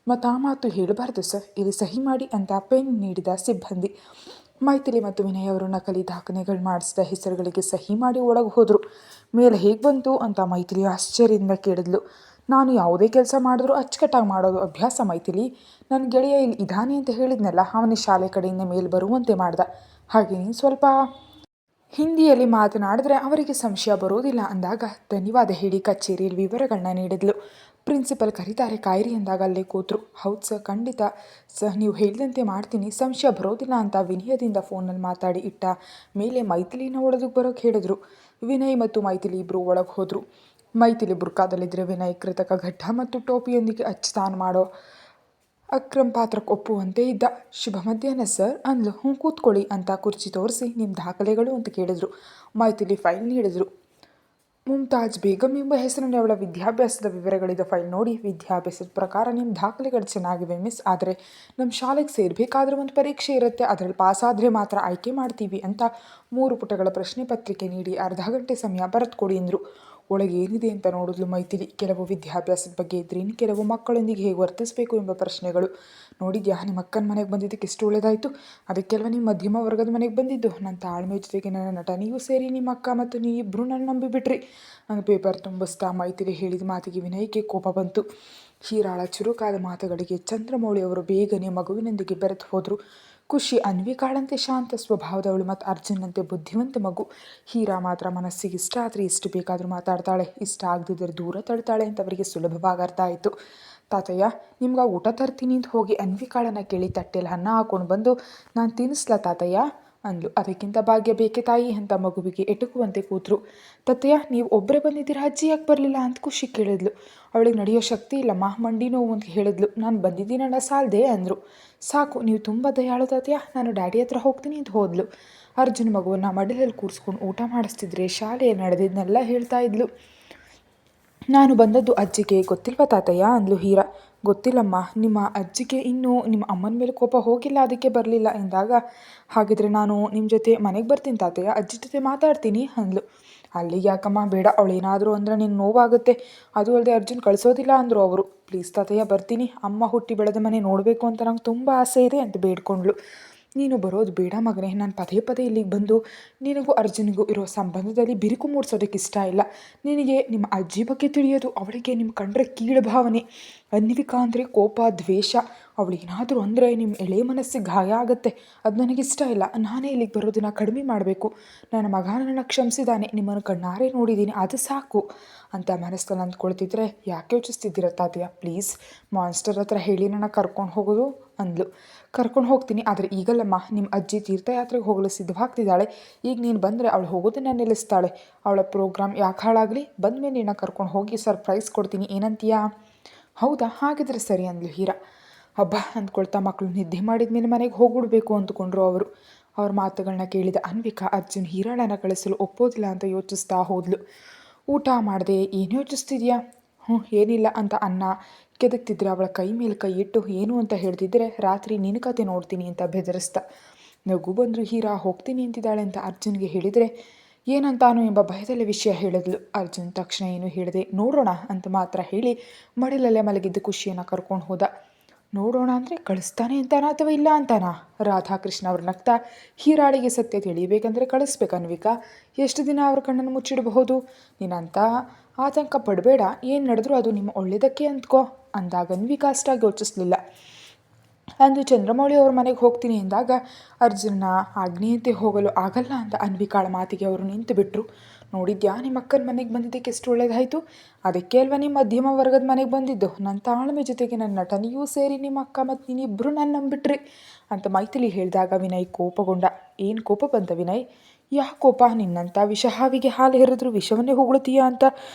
ಮತ್ತು ಆ ಮಾತು ಹೇಳಬಾರ್ದು ಸರ್, ಇಲ್ಲಿ ಸಹಿ ಮಾಡಿ ಅಂತ ಪೆನ್ ನೀಡಿದ ಸಿಬ್ಬಂದಿ. ಮೈಥಿಲಿ ಮತ್ತು ವಿನಯ್ ಅವರು ನಕಲಿ ದಾಖಲೆಗಳು ಮಾಡಿಸಿದ ಹೆಸರುಗಳಿಗೆ ಸಹಿ ಮಾಡಿ ಒಳಗೆ ಹೋದರು. ಮೇಲೆ ಹೇಗೆ ಬಂತು ಅಂತ ಮೈಥಿಲಿ ಆಶ್ಚರ್ಯದಿಂದ ಕೇಳಿದ್ಲು. ನಾನು ಯಾವುದೇ ಕೆಲಸ ಮಾಡಿದ್ರೂ ಅಚ್ಚುಕಟ್ಟಾಗಿ ಮಾಡೋದು ಅಭ್ಯಾಸ ಮೈಥಿಲಿ. ನನ್ನ ಗೆಳೆಯ ಇಲ್ಲಿ ಇದ್ದಾನೆ ಅಂತ ಹೇಳಿದ್ನಲ್ಲ, ಅವನೇ ಶಾಲೆ ಕಡೆಯಿಂದ ಮೇಲೆ ಬರುವಂತೆ ಮಾಡ್ದ. ಹಾಗೆ ನೀನು ಸ್ವಲ್ಪ ಹಿಂದಿಯಲ್ಲಿ ಮಾತನಾಡಿದ್ರೆ ಅವರಿಗೆ ಸಂಶಯ ಬರೋದಿಲ್ಲ ಅಂದಾಗ, ಧನ್ಯವಾದ ಹೇಳಿ ಕಚೇರಿಯಲ್ಲಿ ವಿವರಗಳನ್ನ ನೀಡಿದ್ಲು. ಪ್ರಿನ್ಸಿಪಲ್ ಕರೀತಾರೆ ಕಾಯಿರಿ ಅಂದಾಗ ಅಲ್ಲೇ ಕೂತರು. ಹೌದು ಸರ್, ಖಂಡಿತ ಸರ್, ನೀವು ಹೇಳಿದಂತೆ ಮಾಡ್ತೀನಿ, ಸಂಶಯ ಬರೋದಿಲ್ಲ ಅಂತ ವಿನಯದಿಂದ ಫೋನಲ್ಲಿ ಮಾತಾಡಿ ಇಟ್ಟ ಮೇಲೆ ಮೈಥಿಲಿನ ಒಳಗೆ ಬರೋಕ್ಕೆ ಹೇಳಿದ್ರು. ವಿನಯ್ ಮತ್ತು ಮೈಥಿಲಿ ಇಬ್ಬರು ಒಳಗೆ ಹೋದರು. ಮೈಥಿಲಿ ಬುರ್ಕಾದಲ್ಲಿದ್ದರೆ ವಿನಯ್ ಕೃತಕ ಘಟ್ಟ ಮತ್ತು ಟೋಪಿಯೊಂದಿಗೆ ಅಚ್ಚತಾನು ಮಾಡೋ ಅಕ್ರಮ್ ಪಾತ್ರಕ್ಕೆ ಒಪ್ಪುವಂತೆ ಇದ್ದ. ಶುಭ ಮಧ್ಯಾಹ್ನ ಸರ್ ಅಂದ್ಲು. ಹ್ಞೂ ಕೂತ್ಕೊಳ್ಳಿ ಅಂತ ಕುರ್ಚಿ ತೋರಿಸಿ, ನಿಮ್ಮ ದಾಖಲೆಗಳು ಅಂತ ಕೇಳಿದ್ರು. ಮೈಥಿಲಿ ಫೈಲ್ ನೀಡಿದ್ರು. ಮುಮ್ತಾಜ್ ಬೇಗಂ ಎಂಬ ಹೆಸರಿನ ಅವಳ ವಿದ್ಯಾಭ್ಯಾಸದ ವಿವರಗಳಿದ್ದ ಫೈಲ್ ನೋಡಿ, ವಿದ್ಯಾಭ್ಯಾಸದ ಪ್ರಕಾರ ನಿಮ್ಮ ದಾಖಲೆಗಳು ಚೆನ್ನಾಗಿವೆ ಮಿಸ್, ಆದರೆ ನಮ್ಮ ಶಾಲೆಗೆ ಸೇರಬೇಕಾದ್ರೆ ಒಂದು ಪರೀಕ್ಷೆ ಇರುತ್ತೆ, ಅದರಲ್ಲಿ ಪಾಸಾದರೆ ಮಾತ್ರ ಆಯ್ಕೆ ಮಾಡ್ತೀವಿ ಅಂತ 3 ಪುಟಗಳ ಪ್ರಶ್ನೆ ಪತ್ರಿಕೆ ನೀಡಿ ಅರ್ಧ ಗಂಟೆ ಸಮಯ ಬರೆದು ಕೊಡಿ ಅಂದರು. ಒಳಗೆ ಏನಿದೆ ಅಂತ ನೋಡಿದ್ಲು ಮೈಥಿಲಿ. ಕೆಲವು ವಿದ್ಯಾಭ್ಯಾಸದ ಬಗ್ಗೆ ಇದ್ರೆ, ಇನ್ನು ಕೆಲವು ಮಕ್ಕಳೊಂದಿಗೆ ಹೇಗೆ ವರ್ತಿಸಬೇಕು ಎಂಬ ಪ್ರಶ್ನೆಗಳು. ನೋಡಿದ್ಯಾ, ನಿಮ್ಮ ಅಕ್ಕನ ಮನೆಗೆ ಬಂದಿದ್ದಕ್ಕೆ ಎಷ್ಟು ಒಳ್ಳೆಯದಾಯಿತು, ಅದಕ್ಕೆಲ್ವ ನಿಮ್ಮ ಮಧ್ಯಮ ವರ್ಗದ ಮನೆಗೆ ಬಂದಿದ್ದು. ನನ್ನ ತಾಳ್ಮೆ ಜೊತೆಗೆ ನನ್ನ ನಟನೆಯೂ ಸೇರಿ ನಿಮ್ಮ ಅಕ್ಕ ಮತ್ತು ನೀವಿಬ್ಬರು ನನ್ನ ನಂಬಿಬಿಟ್ರಿ ಅಂತ ಪೇಪರ್ ತುಂಬಿಸ್ತಾ ಮೈಥಿಲಿ ಹೇಳಿದ ಮಾತಿಗೆ ವಿನಯ್ಗೆ ಕೋಪ ಬಂತು. ಹೀರಾಳ ಚುರುಕಾದ ಮಾತುಗಳಿಗೆ ಚಂದ್ರಮೌಳಿ ಅವರು ಬೇಗನೆ ಮಗುವಿನೊಂದಿಗೆ ಬೆರೆತು ಹೋದರು. ಖುಷಿ ಅನ್ವಿಕಾಳಂತೆ ಶಾಂತ ಸ್ವಭಾವದವಳು ಮತ್ತು ಅರ್ಜುನ್ನಂತೆ ಬುದ್ಧಿವಂತ ಮಗು. ಹೀರಾ ಮಾತ್ರ ಮನಸ್ಸಿಗೆ ಇಷ್ಟ ಆದರೆ ಎಷ್ಟು ಬೇಕಾದರೂ ಮಾತಾಡ್ತಾಳೆ, ಇಷ್ಟ ಆಗದಿದ್ದರೆ ದೂರ ತಳ್ತಾಳೆ ಅಂತ ಅವರಿಗೆ ಸುಲಭವಾಗಿ ಅರ್ಥ ಆಯಿತು. ತಾತಯ್ಯ, ನಿಮ್ಗೆ ಊಟ ತರ್ತೀನಿ ಅಂತ ಹೋಗಿ ಅನ್ವಿಕಾಳನ್ನ ಕೇಳಿ ತಟ್ಟೆಯಲ್ಲಿ ಅನ್ನ ಹಾಕೊಂಡು ಬಂದು, ನಾನು ತಿನ್ನಿಸ್ಲಾ ತಾತಯ್ಯ ಅಂದ್ಲು. ಅದಕ್ಕಿಂತ ಭಾಗ್ಯ ಬೇಕೆ ತಾಯಿ ಅಂತ ಮಗುವಿಗೆ ಎಟುಕುವಂತೆ ಕೂತರು. ತಾತಯ್ಯ, ನೀವು ಒಬ್ಬರೇ ಬಂದಿದ್ದೀರಾ, ಅಜ್ಜಿ ಯಾಕೆ ಬರಲಿಲ್ಲ ಅಂತ ಖುಷಿ ಕೇಳಿದ್ಲು. ಅವಳಿಗೆ ನಡೆಯೋ ಶಕ್ತಿ ಇಲ್ಲಮ್ಮ, ಮಂಡಿ ನೋವು ಅಂತ ಹೇಳಿದ್ಲು. ನಾನು ಬಂದಿದ್ದೀನಣ್ಣ ಸಾಲದೆ ಅಂದರು. ಸಾಕು, ನೀವು ತುಂಬ ದಯಾಳು ತಾತಯ್ಯ, ನಾನು ಡ್ಯಾಡಿ ಹತ್ರ ಹೋಗ್ತೀನಿ ಅಂತ ಹೋದ್ಲು. ಅರ್ಜುನ್ ಮಗುವನ್ನು ಮಡಿಲಲ್ಲಿ ಕೂರಿಸ್ಕೊಂಡು ಊಟ ಮಾಡಿಸ್ತಿದ್ರೆ ಶಾಲೆಯಲ್ಲಿ ನಡೆದಿದ್ದನ್ನೆಲ್ಲ ಹೇಳ್ತಾ ಇದ್ಲು. ನಾನು ಬಂದದ್ದು ಅಜ್ಜಿಗೆ ಗೊತ್ತಿಲ್ವಾ ತಾತಯ್ಯ ಅಂದ್ಲು ಹೀರಾ. ಗೊತ್ತಿಲ್ಲಮ್ಮ, ನಿಮ್ಮ ಅಜ್ಜಿಗೆ ಇನ್ನೂ ನಿಮ್ಮ ಅಮ್ಮನ ಮೇಲೆ ಕೋಪ ಹೋಗಿಲ್ಲ, ಅದಕ್ಕೆ ಬರಲಿಲ್ಲ ಎಂದಾಗ, ಹಾಗಿದ್ರೆ ನಾನು ನಿಮ್ಮ ಜೊತೆ ಮನೆಗೆ ಬರ್ತೀನಿ ತಾತಯ್ಯ, ಅಜ್ಜಿ ಜೊತೆ ಮಾತಾಡ್ತೀನಿ ಅಂದ್ಲು. ಅಲ್ಲಿಗೆ ಯಾಕಮ್ಮ, ಬೇಡ, ಅವಳೇನಾದರೂ ಅಂದ್ರೆ ನಿನ್ನ ನೋವಾಗುತ್ತೆ, ಅದು ಅಲ್ಲದೆ ಅರ್ಜುನ್ ಕಳಿಸೋದಿಲ್ಲ ಅಂದರು ಅವರು. ಪ್ಲೀಸ್ ತಾತಯ್ಯ, ಬರ್ತೀನಿ, ಅಮ್ಮ ಹುಟ್ಟಿ ಬೆಳೆದ ಮನೆ ನೋಡಬೇಕು ಅಂತ ನಂಗೆ ತುಂಬ ಆಸೆ ಇದೆ ಅಂತ ಬೇಡ್ಕೊಂಡ್ಳು. ನೀನು ಬರೋದು ಬೇಡ ಮಗನೇ, ನಾನು ಪದೇ ಪದೇ ಇಲ್ಲಿಗೆ ಬಂದು ನಿನಗೂ ಅರ್ಜುನಿಗೂ ಇರೋ ಸಂಬಂಧದಲ್ಲಿ ಬಿರುಕು ಮೂಡಿಸೋದಕ್ಕೆ ಇಷ್ಟ ಇಲ್ಲ. ನಿನಗೆ ನಿಮ್ಮ ಅಜ್ಜಿ ಬಗ್ಗೆ ತಿಳಿಯೋದು, ಅವಳಿಗೆ ನಿಮ್ಮ ಕಂಡ್ರೆ ಕೀಳು ಭಾವನೆ. ಅನ್ವಿಕಾ ಅಂದರೆ ಕೋಪ, ದ್ವೇಷ. ಅವಳೇನಾದರೂ ಅಂದರೆ ನಿಮ್ಮ ಎಳೆ ಮನಸ್ಸಿಗೆ ಗಾಯ ಆಗುತ್ತೆ, ಅದು ನನಗಿಷ್ಟ ಇಲ್ಲ. ನಾನೇ ಇಲ್ಲಿಗೆ ಬರೋದನ್ನ ಕಡಿಮೆ ಮಾಡಬೇಕು. ನನ್ನ ಮಗ ನನ್ನ ಕ್ಷಮಿಸಿದ್ದಾನೆ, ನಿಮ್ಮನ್ನು ಕಣ್ಣಾರೆ ನೋಡಿದ್ದೀನಿ, ಅದು ಸಾಕು ಅಂತ ಮನಸ್ಸಲ್ಲಿ ಅಂದ್ಕೊಳ್ತಿದ್ರೆ, ಯಾಕೆ ಯೋಚಿಸ್ತಿದ್ದೀರ ತಾತಯ್ಯ, ಪ್ಲೀಸ್ ಮಾನ್ಸ್ಟರ್ ಹತ್ರ ಹೇಳಿ ನನ್ನ ಕರ್ಕೊಂಡು ಹೋಗೋದು ಅಂದ್ಲು. ಕರ್ಕೊಂಡು ಹೋಗ್ತೀನಿ, ಆದರೆ ಈಗಲ್ಲಮ್ಮ, ನಿಮ್ಮ ಅಜ್ಜಿ ತೀರ್ಥಯಾತ್ರೆಗೆ ಹೋಗಲು ಸಿದ್ಧವಾಗ್ತಿದ್ದಾಳೆ. ಈಗ ನೀನು ಬಂದರೆ ಅವಳು ಹೋಗೋದನ್ನು ನಿಲ್ಲಿಸ್ತಾಳೆ. ಅವಳ ಪ್ರೋಗ್ರಾಮ್ ಯಾಕೆ ಹಾಳಾಗಲಿ, ಬಂದಮೇಲೆ ನಿನ್ನ ಕರ್ಕೊಂಡು ಹೋಗಿ ಸರ್ಪ್ರೈಸ್ ಕೊಡ್ತೀನಿ, ಏನಂತೀಯಾ? ಹೌದಾ, ಹಾಗಿದ್ರೆ ಸರಿ ಅಂದ್ಲು ಹೀರಾ. ಹಬ್ಬ ಅಂದ್ಕೊಳ್ತಾ ಮಕ್ಕಳು ನಿದ್ದೆ ಮಾಡಿದ ಮೇಲೆ ಮನೆಗೆ ಹೋಗ್ಬಿಡ್ಬೇಕು ಅಂದ್ಕೊಂಡ್ರು ಅವರು. ಅವ್ರ ಮಾತುಗಳನ್ನ ಕೇಳಿದ ಅನ್ವಿಕಾ ಅರ್ಜುನ್ ಹೀರಾಳನ್ನು ಕಳಿಸಲು ಒಪ್ಪೋದಿಲ್ಲ ಅಂತ ಯೋಚಿಸ್ತಾ ಹೋದ್ಲು. ಊಟ ಮಾಡದೆ ಏನು ಯೋಚಿಸ್ತಿದ್ಯಾ? ಏನಿಲ್ಲ ಅಂತ ಅನ್ನ ಕೆದಕ್ತಿದ್ರೆ ಅವಳ ಕೈ ಮೇಲೆ ಕೈ ಇಟ್ಟು ಏನು ಅಂತ ಹೇಳ್ತಿದ್ರೆ, ರಾತ್ರಿ ನಿನ್ನ ಕತೆ ನೋಡ್ತೀನಿ ಅಂತ ಬೆದರಿಸ್ದ. ನಗು ಬಂದರೂ ಹೀರಾ ಹೋಗ್ತೀನಿ ಅಂತಿದ್ದಾಳೆ ಅಂತ ಅರ್ಜುನ್ಗೆ ಹೇಳಿದರೆ, ಏನಂತಾನು ಎಂಬ ಭಯದಲ್ಲಿ ವಿಷಯ ಹೇಳಿದ್ಲು. ಅರ್ಜುನ್ ತಕ್ಷಣ ಏನು ಹೇಳಿದೆ, ನೋಡೋಣ ಅಂತ ಮಾತ್ರ ಹೇಳಿ ಮಡಿಲಲ್ಲೇ ಮಲಗಿದ್ದ ಖುಷಿಯನ್ನು ಕರ್ಕೊಂಡು ಹೋದ. ನೋಡೋಣ ಅಂದರೆ ಕಳಿಸ್ತಾನೆ ಅಂತಾನ ಅಥವಾ ಇಲ್ಲ ಅಂತಾನ? ರಾಧಾಕೃಷ್ಣ ಅವ್ರು ನಗ್ತಾ, ಹೀರಾಳಿಗೆ ಸತ್ಯ ತಿಳಿಯಬೇಕಂದ್ರೆ ಕಳಿಸ್ಬೇಕು ಅನ್ವಿಕಾ. ಎಷ್ಟು ದಿನ ಅವ್ರ ಕಣ್ಣನ್ನು ಮುಚ್ಚಿಡಬಹುದು? ನೀನಂತ ಆತಂಕ ಪಡಬೇಡ, ಏನು ನಡೆದ್ರೂ ಅದು ನಿಮ್ಮ ಒಳ್ಳೆಯದಕ್ಕೆ ಅಂದ್ಕೋ ಅಂದಾಗ ಅನ್ವಿಕಾ ಅಷ್ಟಾಗಿ ಯೋಚಿಸ್ಲಿಲ್ಲ. ಅಂದು ಚಂದ್ರಮೌಳಿ ಅವ್ರ ಮನೆಗೆ ಹೋಗ್ತೀನಿ ಎಂದಾಗ ಅರ್ಜುನ ಆಜ್ಞೆಯಂತೆ ಹೋಗಲು ಆಗಲ್ಲ ಅಂತ ಅನ್ವಿಕಾಳ ಮಾತಿಗೆ ಅವರು ನಿಂತು ಬಿಟ್ಟರು. ನೋಡಿದ್ಯಾ, ನಿಮ್ಮ ಅಕ್ಕನ ಮನೆಗೆ ಬಂದಿದ್ದಕ್ಕೆ ಎಷ್ಟು ಒಳ್ಳೇದಾಯಿತು. ಅದಕ್ಕೆ ಅಲ್ವಾ ನಿಮ್ಮ ಮಧ್ಯಮ ವರ್ಗದ ಮನೆಗೆ ಬಂದಿದ್ದು. ನನ್ನ ತಾಳ್ಮೆ ಜೊತೆಗೆ ನನ್ನ ನಟನೆಯೂ ಸೇರಿ ನಿಮ್ಮ ಅಕ್ಕ ಮತ್ತು ನೀನಿಬ್ಬರು ನನ್ನ ನಂಬಿಟ್ರಿ ಅಂತ ಮೈಥಿಲಿ ಹೇಳಿದಾಗ ವಿನಯ್ ಕೋಪಗೊಂಡ. ಏನು ಕೋಪ ಬಂತ ವಿನಯ್? ಯಾಕೆ ಕೋಪ? ನಿನ್ನಂಥ ವಿಷಹಾವಿಗೆ ಹಾಲು ಹೆರಿದ್ರು ವಿಷವನ್ನೇ ಹೊಗಳ್ತೀಯಾ ಅಂತ